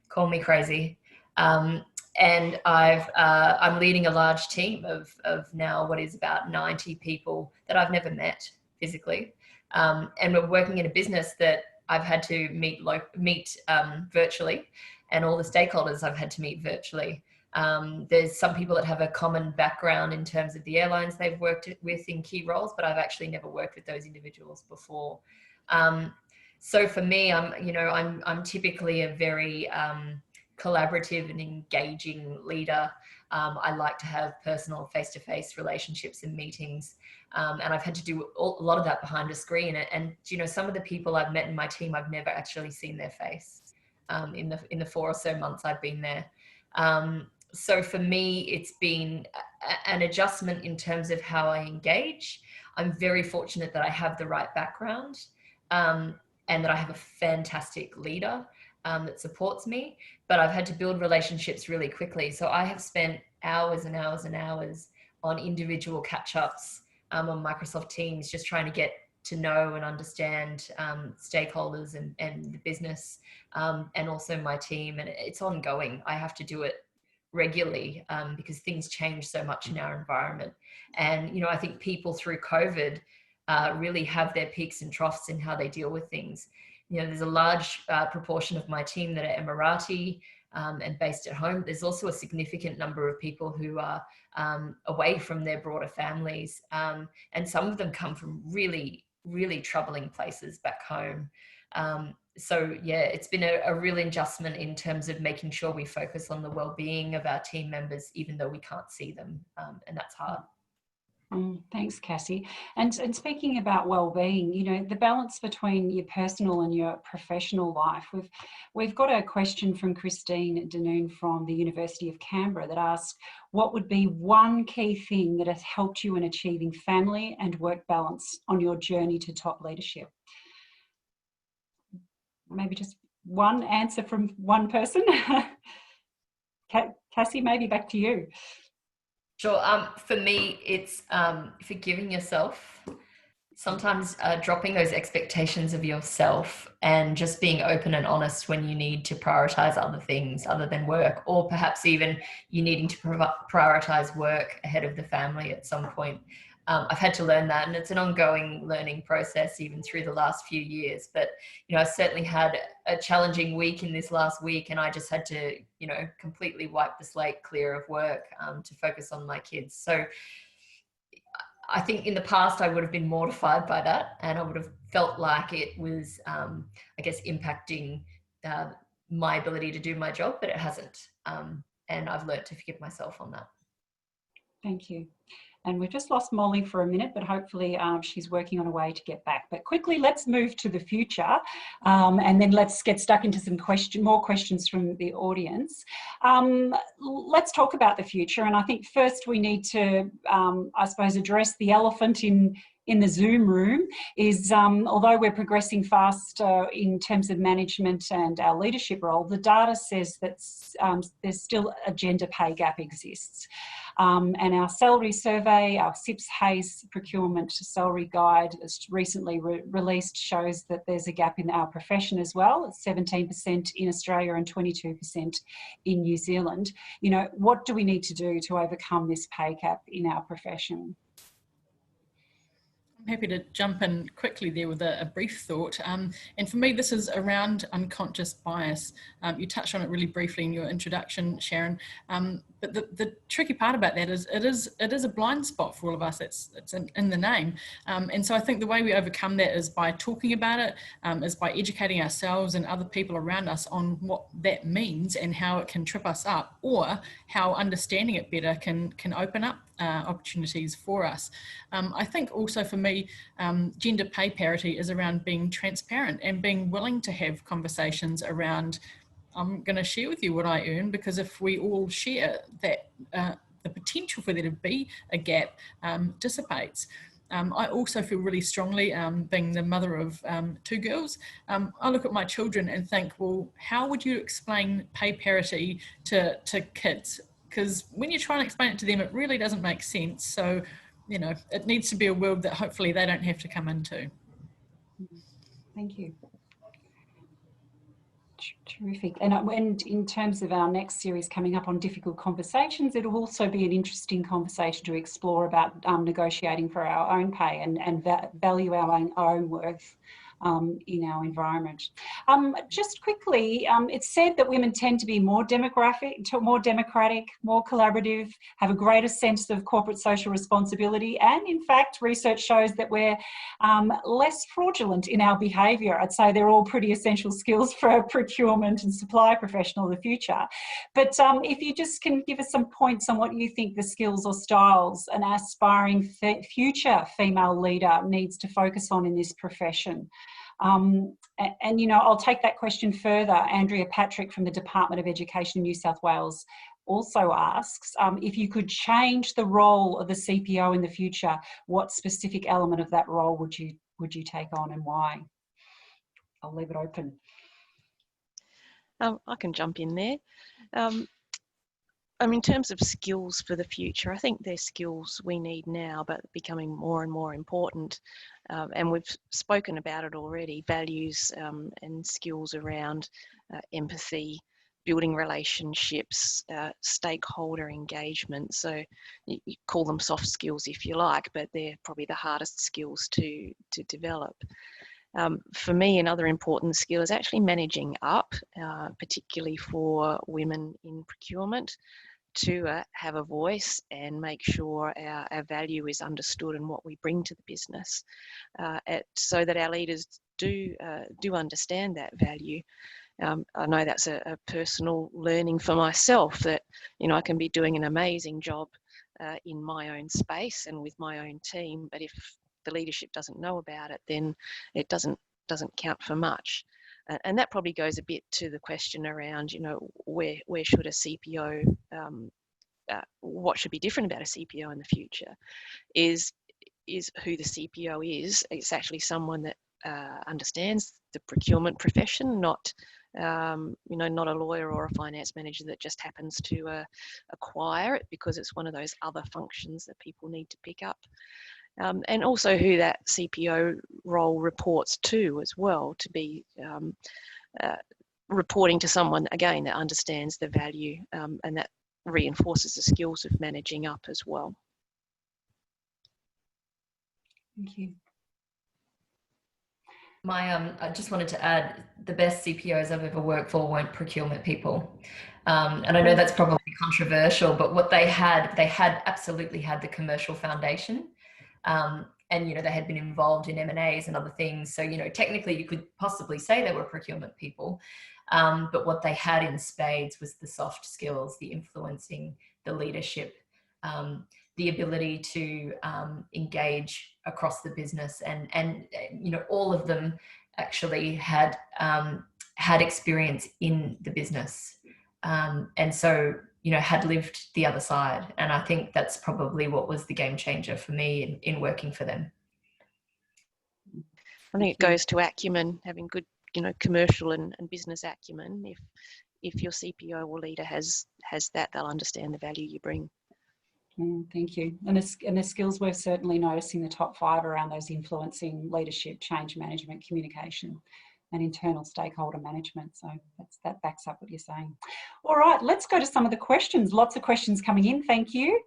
Call me crazy. And I'm leading a large team of now what is about 90 people that I've never met physically. And we're working in a business that I've had to meet virtually, and all the stakeholders I've had to meet virtually. There's some people that have a common background in terms of the airlines they've worked with in key roles, but I've actually never worked with those individuals before. So for me, I'm typically a very collaborative and engaging leader. I like to have personal face-to-face relationships and meetings. And I've had to do a lot of that behind a screen. And some of the people I've met in my team, I've never actually seen their face in the 4 or so months I've been there. So for me, it's been an adjustment in terms of how I engage. I'm very fortunate that I have the right background and that I have a fantastic leader that supports me, but I've had to build relationships really quickly. So I have spent hours and hours and hours on individual catch-ups on Microsoft Teams, just trying to get to know and understand stakeholders and the business and also my team. And it's ongoing. I have to do it regularly because things change so much in our environment. And, I think people through COVID really have their peaks and troughs in how they deal with things. There's a large proportion of my team that are Emirati and based at home. There's also a significant number of people who are away from their broader families. And some of them come from really, really troubling places back home. So yeah, it's been a real adjustment in terms of making sure we focus on the well-being of our team members, even though we can't see them. And that's hard. Thanks, Cassie. And speaking about well-being, the balance between your personal and your professional life. We've got a question from Christine Danoon from the University of Canberra that asks, what would be one key thing that has helped you in achieving family and work balance on your journey to top leadership? Maybe just one answer from one person. Cassie, maybe back to you. Sure. For me, it's forgiving yourself. Sometimes dropping those expectations of yourself and just being open and honest when you need to prioritize other things other than work, or perhaps even you needing to prioritize work ahead of the family at some point. I've had to learn that, and it's an ongoing learning process even through the last few years. But, I certainly had a challenging week in this last week, and I just had to, completely wipe the slate clear of work to focus on my kids. So I think in the past I would have been mortified by that, and I would have felt like it was, impacting my ability to do my job, but it hasn't. And I've learned to forgive myself on that. Thank you. And we've just lost Molley for a minute, but hopefully she's working on a way to get back. But quickly, let's move to the future, and then let's get stuck into some more questions from the audience. Let's talk about the future. And I think first we need to, address the elephant in the Zoom room is, although we're progressing fast in terms of management and our leadership role, the data says that there's still a gender pay gap exists. And our salary survey, our CIPS Hayes Procurement Salary Guide, recently released, shows that there's a gap in our profession as well. It's 17% in Australia and 22% in New Zealand. What do we need to do to overcome this pay gap in our profession? I'm happy to jump in quickly there with a brief thought. And for me, this is around unconscious bias. You touched on it really briefly in your introduction, Sharon. But the tricky part about that is it is a blind spot for all of us. It's in the name. And so I think the way we overcome that is by talking about it, is by educating ourselves and other people around us on what that means and how it can trip us up, or how understanding it better can open up opportunities for us. I think also for me, gender pay parity is around being transparent and being willing to have conversations around I'm going to share with you what I earn, because if we all share that, the potential for there to be a gap dissipates. I also feel really strongly, being the mother of 2 girls, I look at my children and think, well, how would you explain pay parity to kids? Because when you try and explain it to them, it really doesn't make sense. So, you know, it needs to be a world that hopefully they don't have to come into. Thank you. Terrific. And in terms of our next series coming up on difficult conversations, it'll also be an interesting conversation to explore about negotiating for our own pay and value our own worth in our environment. Just quickly, it's said that women tend to be more democratic, more collaborative, have a greater sense of corporate social responsibility, and in fact, research shows that we're less fraudulent in our behaviour. I'd say they're all pretty essential skills for a procurement and supply professional of the future. But if you just can give us some points on what you think the skills or styles an aspiring future female leader needs to focus on in this profession. And, you know, I'll take that question further. Andrea Patrick from the Department of Education in New South Wales also asks, if you could change the role of the CPO in the future, what specific element of that role would you take on and why? I'll leave it open. I can jump in there. In terms of skills for the future, I think they're skills we need now, but becoming more and more important. And we've spoken about it already, values and skills around empathy, building relationships, stakeholder engagement. So you call them soft skills if you like, but they're probably the hardest skills to develop. For me, another important skill is actually managing up, particularly for women in procurement, to have a voice and make sure our value is understood and what we bring to the business, so that our leaders do understand that value. I know that's a personal learning for myself, that, you know, I can be doing an amazing job in my own space and with my own team, but if the leadership doesn't know about it, then it doesn't count for much. And that probably goes a bit to the question around, you know, where should a CPO, what should be different about a CPO in the future, is who the CPO is. It's actually someone that understands the procurement profession, not not a lawyer or a finance manager that just happens to acquire it because it's one of those other functions that people need to pick up. And also who that CPO role reports to as well, to be reporting to someone, again, that understands the value, and that reinforces the skills of managing up as well. Thank you. I just wanted to add, the best CPOs I've ever worked for weren't procurement people. And I know that's probably controversial, but what they absolutely had the commercial foundation. And, you know, they had been involved in M&As and other things. So, you know, technically you could possibly say they were procurement people. But what they had in spades was the soft skills, the influencing, the leadership, the ability to engage across the business, and you know, all of them actually had experience in the business, and so, you know, had lived the other side. And I think that's probably what was the game changer for me in working for them. I think it goes to acumen, having good, you know, commercial and business acumen. If your CPO or leader has that, they'll understand the value you bring. Thank you. And the skills we're certainly noticing the top 5 around those influencing, leadership, change management, communication, and internal stakeholder management. So that backs up what you're saying. All right, let's go to some of the questions. Lots of questions coming in. Thank you.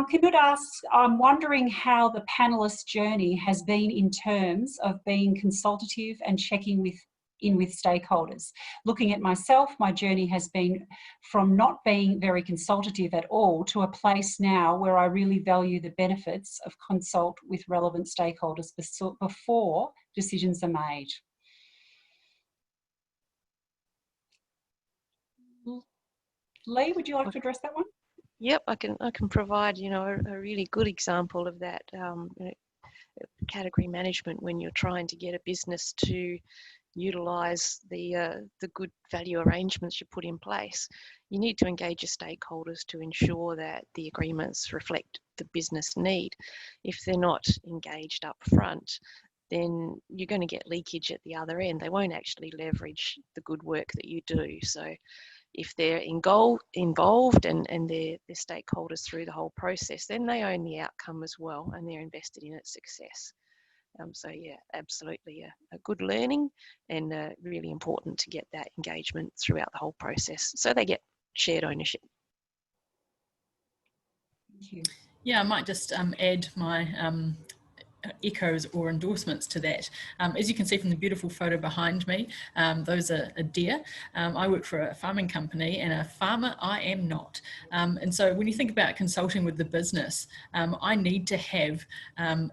Canute asks, I'm wondering how the panelist journey has been in terms of being consultative and checking with stakeholders. Looking at myself, my journey has been from not being very consultative at all to a place now where I really value the benefits of consult with relevant stakeholders before decisions are made. Lee, would you like to address that one? Yep, I can provide, you know, a really good example of that. You know, category management, when you're trying to get a business to, you utilise the good value arrangements you put in place. You need to engage your stakeholders to ensure that the agreements reflect the business need. If they're not engaged up front, then you're going to get leakage at the other end. They won't actually leverage the good work that you do. So if they're involved and they're stakeholders through the whole process, then they own the outcome as well, and they're invested in its success. So yeah, absolutely a good learning, and really important to get that engagement throughout the whole process, so they get shared ownership. Thank you. Yeah, I might just add my echoes or endorsements to that. As you can see from the beautiful photo behind me, those are deer. I work for a farming company, and a farmer I am not. And so when you think about consulting with the business, I need to have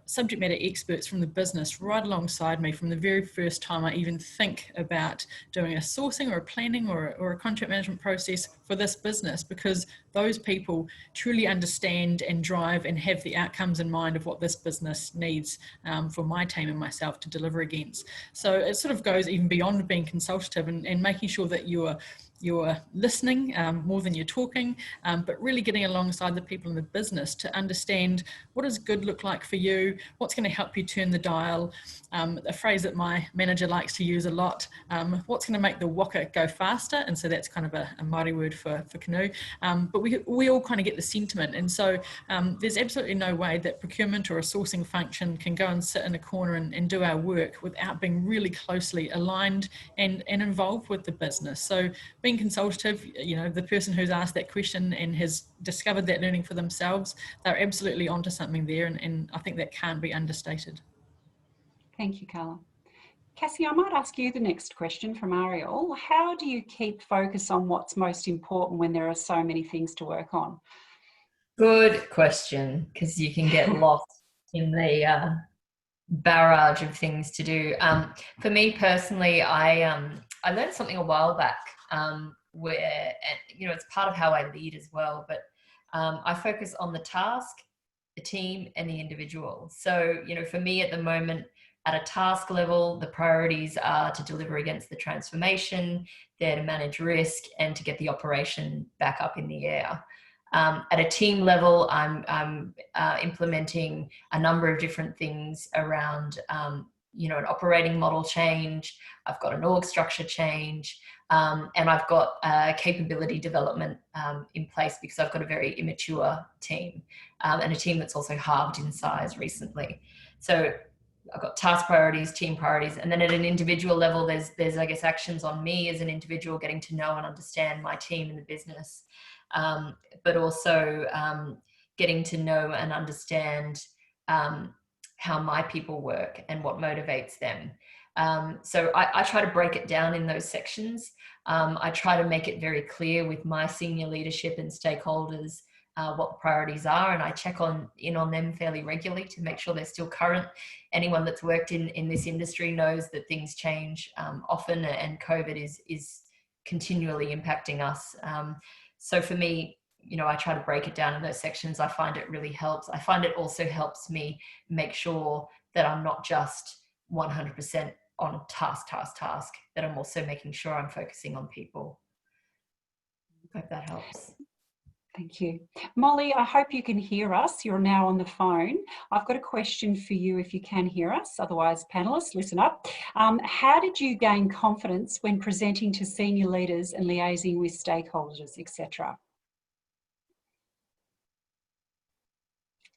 subject matter experts from the business right alongside me from the very first time I even think about doing a sourcing or a planning or a contract management process for this business, because those people truly understand and drive and have the outcomes in mind of what this business needs for my team and myself to deliver against. So it sort of goes even beyond being consultative and making sure that you're listening more than you're talking, but really getting alongside the people in the business to understand what does good look like for you, what's going to help you turn the dial, a phrase that my manager likes to use a lot, what's going to make the waka go faster, and so that's kind of a Māori word for canoe, but we all kind of get the sentiment, and so there's absolutely no way that procurement or a sourcing function can go and sit in a corner and do our work without being really closely aligned and involved with the business. So being consultative, you know, the person who's asked that question and has discovered that learning for themselves, they're absolutely onto something there, and I think that can't be understated. Thank you, Karla. Cassie, I might ask you the next question from Ariel. How do you keep focus on what's most important when there are so many things to work on? Good question, because you can get lost in the barrage of things to do. For me personally, I learned something a while back where, you know, it's part of how I lead as well, but I focus on the task, the team, and the individual. So, you know, for me at the moment, at a task level, the priorities are to deliver against the transformation, there to manage risk, and to get the operation back up in the air. At a team level, I'm implementing a number of different things around, you know, an operating model change. I've got an org structure change, and I've got capability development in place because I've got a very immature team, and a team that's also halved in size recently. So I've got task priorities, team priorities, and then at an individual level, there's I guess actions on me as an individual, getting to know and understand my team and the business, but also getting to know and understand how my people work and what motivates them. So I try to break it down in those sections. I try to make it very clear with my senior leadership and stakeholders what the priorities are, and I check in on them fairly regularly to make sure they're still current. Anyone that's worked in this industry knows that things change often, and COVID is continually impacting us. So for me, you know, I try to break it down in those sections. I find it really helps. I find it also helps me make sure that I'm not just 100% on task, that I'm also making sure I'm focusing on people. I hope that helps. Thank you. Molley, I hope you can hear us. You're now on the phone. I've got a question for you if you can hear us. Otherwise, panellists, listen up. How did you gain confidence when presenting to senior leaders and liaising with stakeholders, etc.?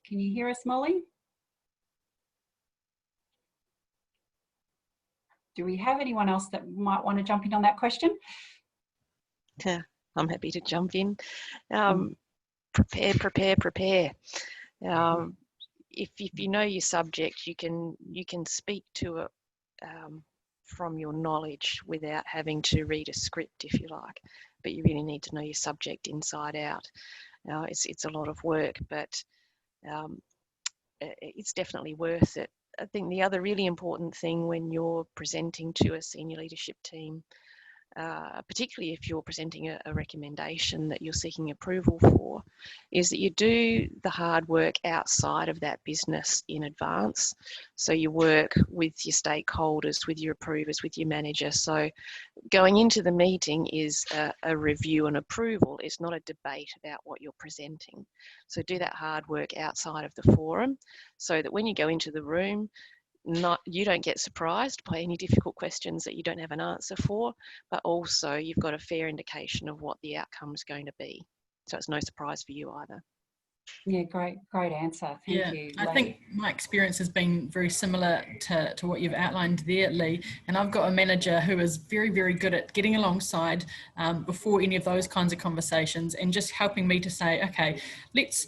Can you hear us, Molley? Do we have anyone else that might want to jump in on that question? Yeah, I'm happy to jump in. Prepare. If you know your subject, you can speak to it from your knowledge without having to read a script, if you like. But you really need to know your subject inside out. It's a lot of work, but it's definitely worth it. I think the other really important thing when you're presenting to a senior leadership team particularly if you're presenting a recommendation that you're seeking approval for, is that you do the hard work outside of that business in advance. So you work with your stakeholders, with your approvers, with your manager. So going into the meeting is a review and approval. It's not a debate about what you're presenting. So do that hard work outside of the forum so that when you go into the room, you don't get surprised by any difficult questions that you don't have an answer for, but also you've got a fair indication of what the outcome is going to be. So it's no surprise for you either. Yeah, great answer. Thank you. I think my experience has been very similar to what you've outlined there, Lee. And I've got a manager who is very, very good at getting alongside before any of those kinds of conversations and just helping me to say, okay, let's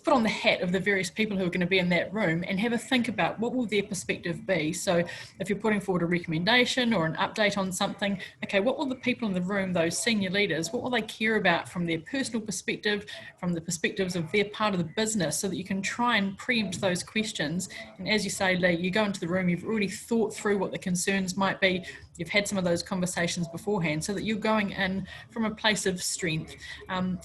put on the hat of the various people who are going to be in that room and have a think about what will their perspective be. So if you're putting forward a recommendation or an update on something, okay, what will the people in the room, those senior leaders, what will they care about from their personal perspective, from the perspectives of their part of the business, so that you can try and preempt those questions. And as you say, Lee, you go into the room, you've already thought through what the concerns might be, you've had some of those conversations beforehand, so that you're going in from a place of strength.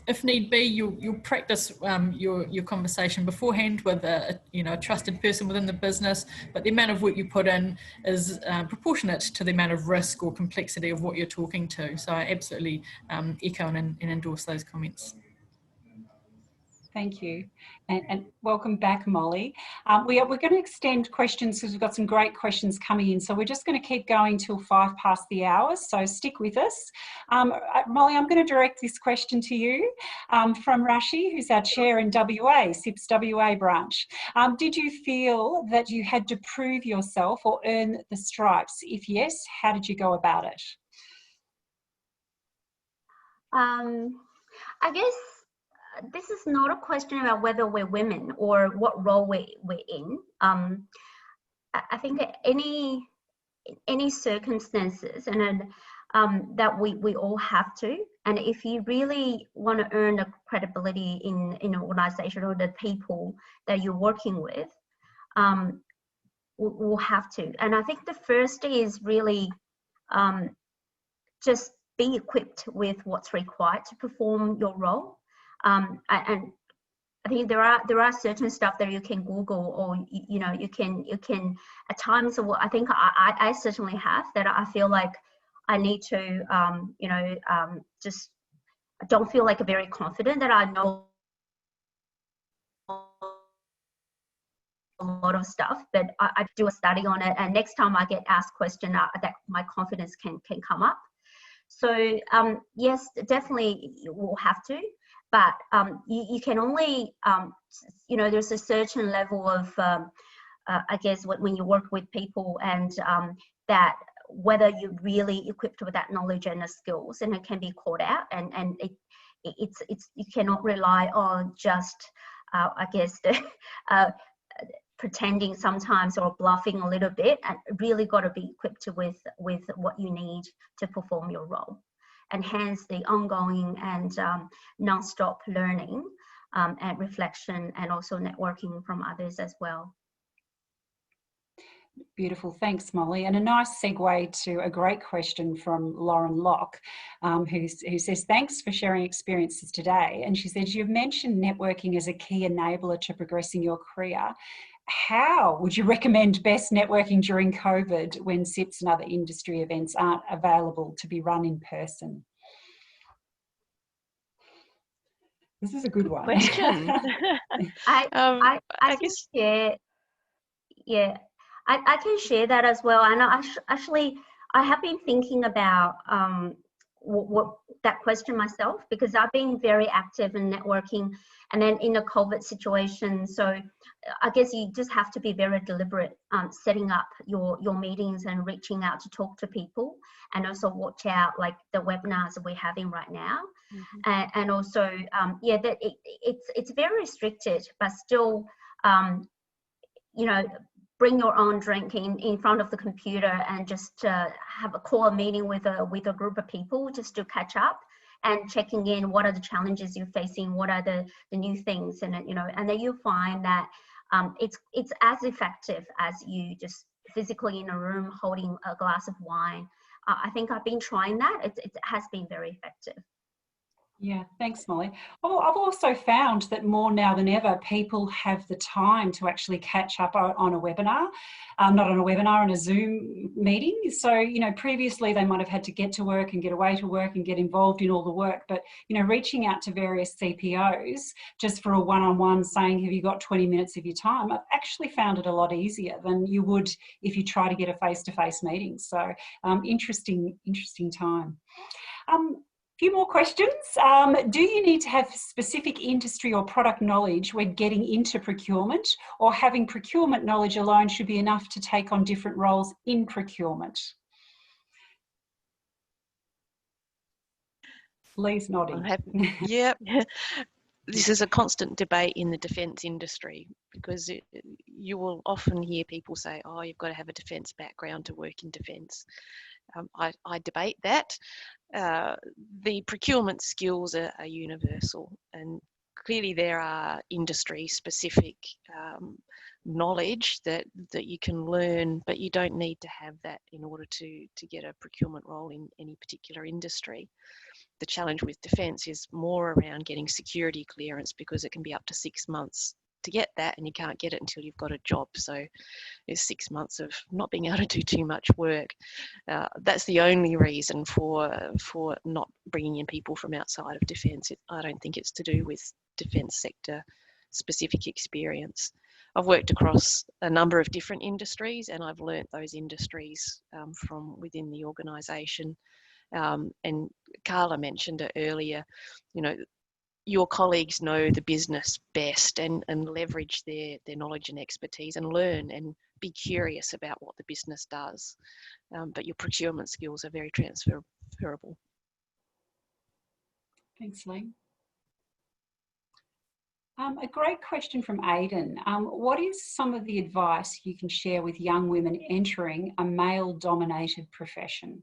If need be, you'll practice your conversation beforehand with a trusted person within the business, but the amount of work you put in is proportionate to the amount of risk or complexity of what you're talking to. So I absolutely echo and endorse those comments. Thank you. And welcome back, Molley. We're going to extend questions because we've got some great questions coming in. So we're just going to keep going till 5 past the hour. So stick with us. Molley, I'm going to direct this question to you from Rashi, who's our chair in WA, CIPS WA branch. Did you feel that you had to prove yourself or earn the stripes? If yes, how did you go about it? I guess this is not a question about whether we're women or what role we're in. I think any circumstances and that we all have to, and if you really want to earn the credibility in an organisation or the people that you're working with, we'll have to. And I think the first is really just be equipped with what's required to perform your role. And I think there are certain stuff that you can Google, or you can at times. I think I certainly have that. I feel like I need to just don't feel like very confident that I know a lot of stuff, but I do a study on it, and next time I get asked question that my confidence can come up. So yes, definitely we'll have to. But you can only, there's a certain level of, I guess, when you work with people, and that whether you're really equipped with that knowledge and the skills, and it can be called out, and it's you cannot rely on just, I guess, pretending sometimes or bluffing a little bit, and really got to be equipped with what you need to perform your role. And hence the ongoing and non-stop learning and reflection, and also networking from others as well. Beautiful, thanks, Molley. And a nice segue to a great question from Lauren Locke, who says, thanks for sharing experiences today. And she says, you've mentioned networking as a key enabler to progressing your career. How would you recommend best networking during COVID when CIPS and other industry events aren't available to be run in person? This is a good one. Question. I guess, share. Yeah, I can share that as well. And I have been thinking about what that question myself, because I've been very active in networking, and then in a COVID situation. So I guess you just have to be very deliberate setting up your meetings and reaching out to talk to people, and also watch out like the webinars that we're having right now. Mm-hmm. And also that it's very restricted, but still bring your own drink in front of the computer and just have a call meeting with a group of people just to catch up and checking in what are the challenges you're facing, what are the new things, and and then you find that it's as effective as you just physically in a room holding a glass of wine I think I've been trying that. It has been very effective. Yeah, thanks, Molly. I've also found that more now than ever, people have the time to actually catch up on a webinar, not on a webinar, on a Zoom meeting. So, you know, previously they might have had to get to work and get away to work and get involved in all the work. But, you know, reaching out to various CPOs just for a one-on-one saying, have you got 20 minutes of your time? I've actually found it a lot easier than you would if you try to get a face-to-face meeting. So interesting time. Few more questions. Do you need to have specific industry or product knowledge when getting into procurement, or having procurement knowledge alone should be enough to take on different roles in procurement? Lee's nodding. Yeah. This is a constant debate in the defence industry, because you will often hear people say, oh, you've got to have a defence background to work in defence. I debate that. The procurement skills are universal, and clearly there are industry specific knowledge that you can learn, but you don't need to have that in order to get a procurement role in any particular industry. The challenge with defence is more around getting security clearance, because it can be up to 6 months to get that, and you can't get it until you've got a job. So there's 6 months of not being able to do too much work. That's the only reason for not bringing in people from outside of defence. I don't think it's to do with defence sector specific experience. I've worked across a number of different industries, and I've learnt those industries from within the organisation. And Karla mentioned it earlier, you know, your colleagues know the business best, and leverage their knowledge and expertise, and learn and be curious about what the business does. But your procurement skills are very transferable. Thanks, Lee. A great question from Aidan. What is some of the advice you can share with young women entering a male-dominated profession?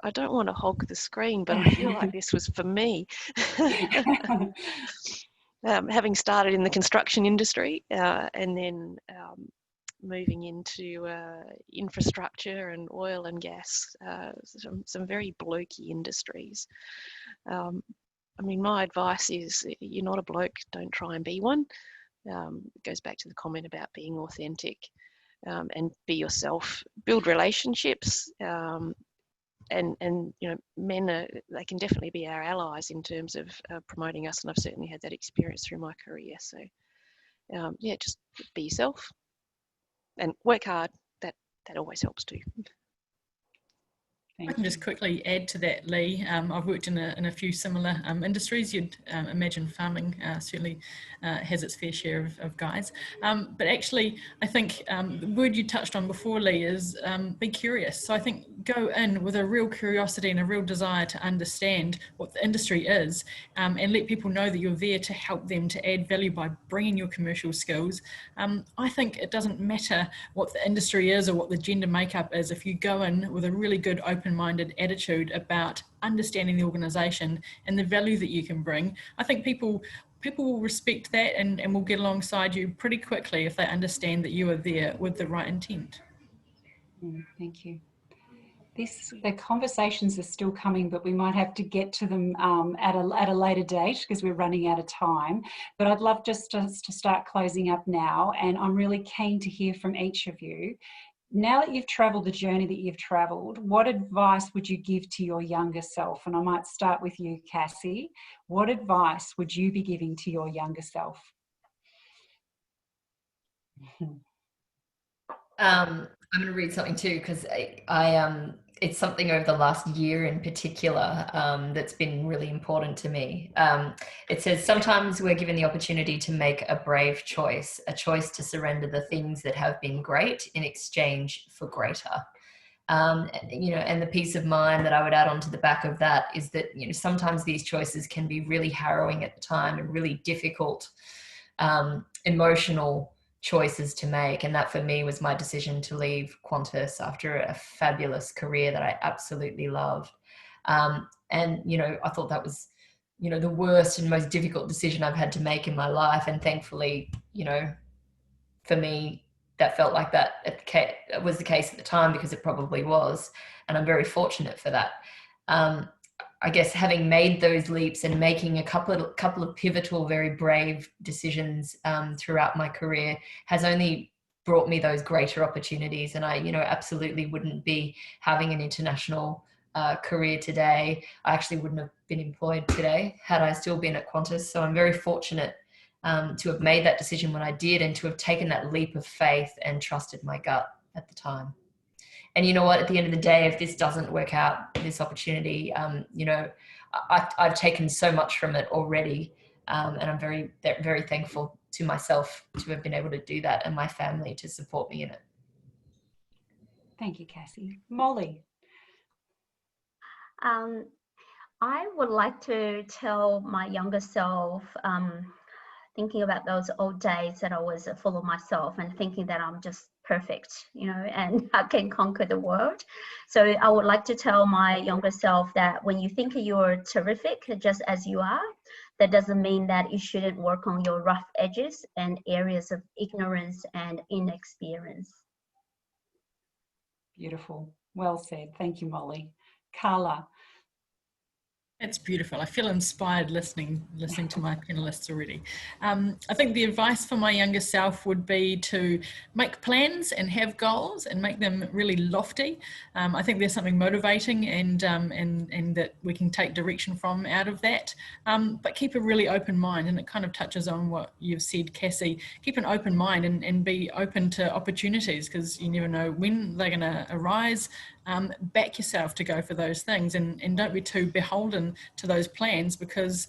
I don't want to hog the screen, but I feel like this was for me. Having started in the construction industry and then moving into infrastructure and oil and gas, some very blokey industries. I mean, my advice is, you're not a bloke, don't try and be one. It goes back to the comment about being authentic, and be yourself, build relationships. And you know, men they can definitely be our allies in terms of promoting us, and I've certainly had that experience through my career. So yeah, just be yourself and work hard. That always helps too. I can just quickly add to that, Lee. I've worked in a few similar industries. You'd imagine farming certainly has its fair share of guys. But actually, I think the word you touched on before, Lee, is be curious. So I think go in with a real curiosity and a real desire to understand what the industry is, and let people know that you're there to help them to add value by bringing your commercial skills. I think it doesn't matter what the industry is or what the gender makeup is. If you go in with a really good open-minded attitude about understanding the organisation and the value that you can bring, I think people will respect that and will get alongside you pretty quickly if they understand that you are there with the right intent. Thank you. The conversations are still coming, but we might have to get to them at a later date because we're running out of time. But I'd love just to start closing up now, and I'm really keen to hear from each of you. Now that you've travelled the journey that you've travelled, what advice would you give to your younger self? And I might start with you, Cassie. What advice would you be giving to your younger self? I'm going to read something too, because I it's something over the last year in particular that's been really important to me. It says, sometimes we're given the opportunity to make a brave choice, a choice to surrender the things that have been great in exchange for greater. You know, and the peace of mind that I would add on to the back of that is that, you know, sometimes these choices can be really harrowing at the time and really difficult, emotional choices to make. And that for me was my decision to leave Qantas after a fabulous career that I absolutely loved. And, you know, I thought that was, you know, the worst and most difficult decision I've had to make in my life. And thankfully, you know, for me that felt like that was the case at the time, because it probably was, and I'm very fortunate for that. I guess having made those leaps and making a couple of pivotal, very brave decisions throughout my career has only brought me those greater opportunities. And I, absolutely wouldn't be having an international career today. I actually wouldn't have been employed today had I still been at Qantas. So I'm very fortunate to have made that decision when I did, and to have taken that leap of faith and trusted my gut at the time. And you know what, at the end of the day, if this doesn't work out, this opportunity, I've taken so much from it already. And I'm very, very thankful to myself to have been able to do that, and my family to support me in it. Thank you, Cassie. Molley. I would like to tell my younger self, thinking about those old days that I was full of myself and thinking that I'm just perfect, and I can conquer the world. So I would like to tell my younger self that when you think you're terrific, just as you are, that doesn't mean that you shouldn't work on your rough edges and areas of ignorance and inexperience. Beautiful. Well said. Thank you, Molley. Karla. That's beautiful. I feel inspired listening to my panelists already. I think the advice for my younger self would be to make plans and have goals and make them really lofty. I think there's something motivating and that we can take direction from out of that. But keep a really open mind, and it kind of touches on what you've said, Cassie. Keep an open mind and be open to opportunities, because you never know when they're going to arise. Back yourself to go for those things, and don't be too beholden to those plans, because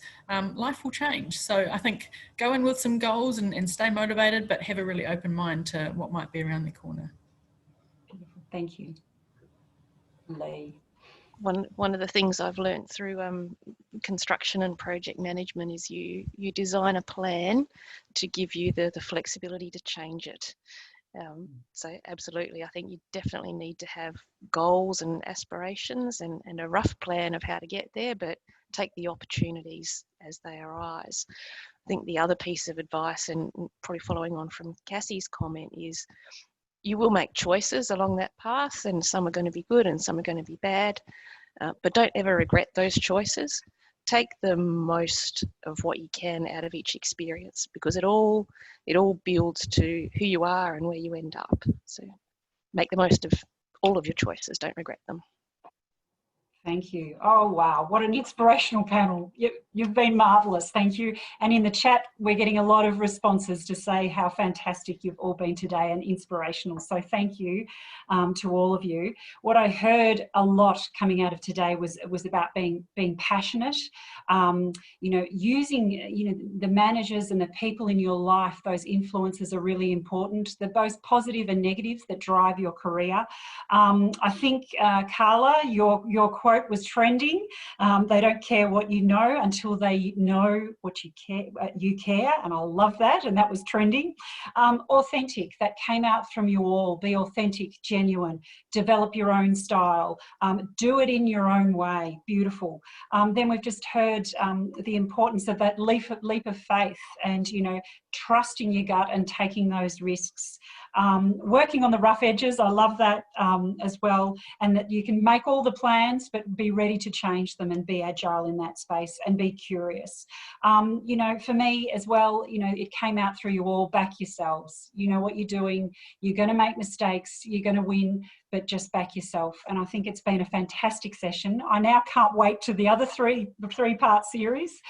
life will change. So I think go in with some goals and stay motivated, but have a really open mind to what might be around the corner. Thank you. Lee. One of the things I've learned through construction and project management is you design a plan to give you the flexibility to change it. So absolutely, I think you definitely need to have goals and aspirations and a rough plan of how to get there, but take the opportunities as they arise. I think the other piece of advice, and probably following on from Cassie's comment, is you will make choices along that path, and some are going to be good and some are going to be bad, but don't ever regret those choices. Take the most of what you can out of each experience, because it all builds to who you are and where you end up. So make the most of all of your choices. Don't regret them. Thank you. Oh, wow. What an inspirational panel. You've been marvellous. Thank you. And in the chat, we're getting a lot of responses to say how fantastic you've all been today and inspirational. So thank you to all of you. What I heard a lot coming out of today was about being passionate, using, the managers and the people in your life. Those influences are really important. They're both positive and negatives that drive your career. I think, Karla, your quote was trending. They don't care what you know until they know what you care, and I love that, and that was trending. Authentic, that came out from you all. Be authentic, genuine, develop your own style, do it in your own way. Beautiful. Then we've just heard the importance of that leap of faith, and trusting your gut and taking those risks. Working on the rough edges, I love that as well, and that you can make all the plans but be ready to change them and be agile in that space and be curious. For me as well, it came out through you all. Back yourselves. You know what you're doing. You're going to make mistakes. You're going to win, but just back yourself. And I think it's been a fantastic session. I now can't wait to the other three-part series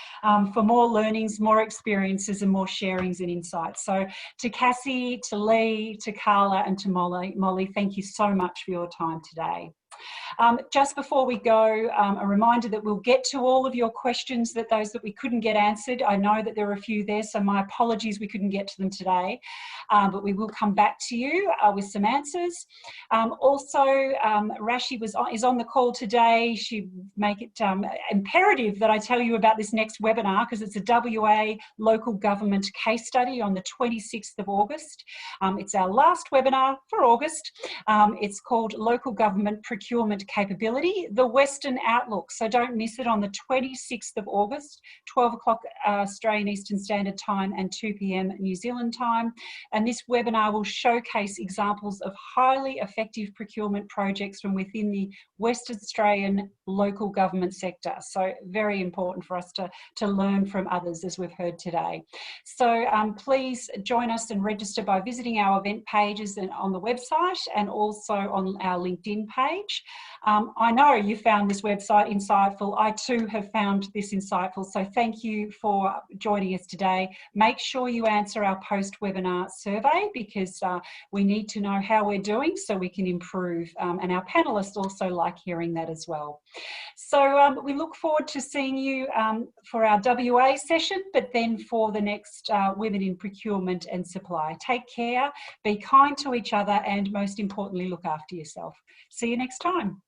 for more learnings, more experiences, and more sharings and insights. So to Cassie, to Lee, to Karla, and to Molley, thank you so much for your time today. Just before we go, a reminder that we'll get to all of your questions, those that we couldn't get answered. I know that there are a few there, so my apologies we couldn't get to them today, but we will come back to you with some answers. Also, Rashi is on the call today. She make it imperative that I tell you about this next webinar, because it's a WA local government case study on the 26th of August. It's our last webinar for August. It's called Local Government Procurement procurement capability, the Western Outlook. So don't miss it on the 26th of August, 12 o'clock Australian Eastern Standard Time and 2 p.m. New Zealand time. And this webinar will showcase examples of highly effective procurement projects from within the Western Australian local government sector. So very important for us to learn from others, as we've heard today. So please join us and register by visiting our event pages and on the website and also on our LinkedIn page. I know you found this website insightful. I too have found this insightful. So thank you for joining us today. Make sure you answer our post-webinar survey because we need to know how we're doing so we can improve. And our panelists also like hearing that as well. So we look forward to seeing you for our WA session, but then for the next Women in Procurement and Supply. Take care, be kind to each other, and most importantly, look after yourself. See you next time.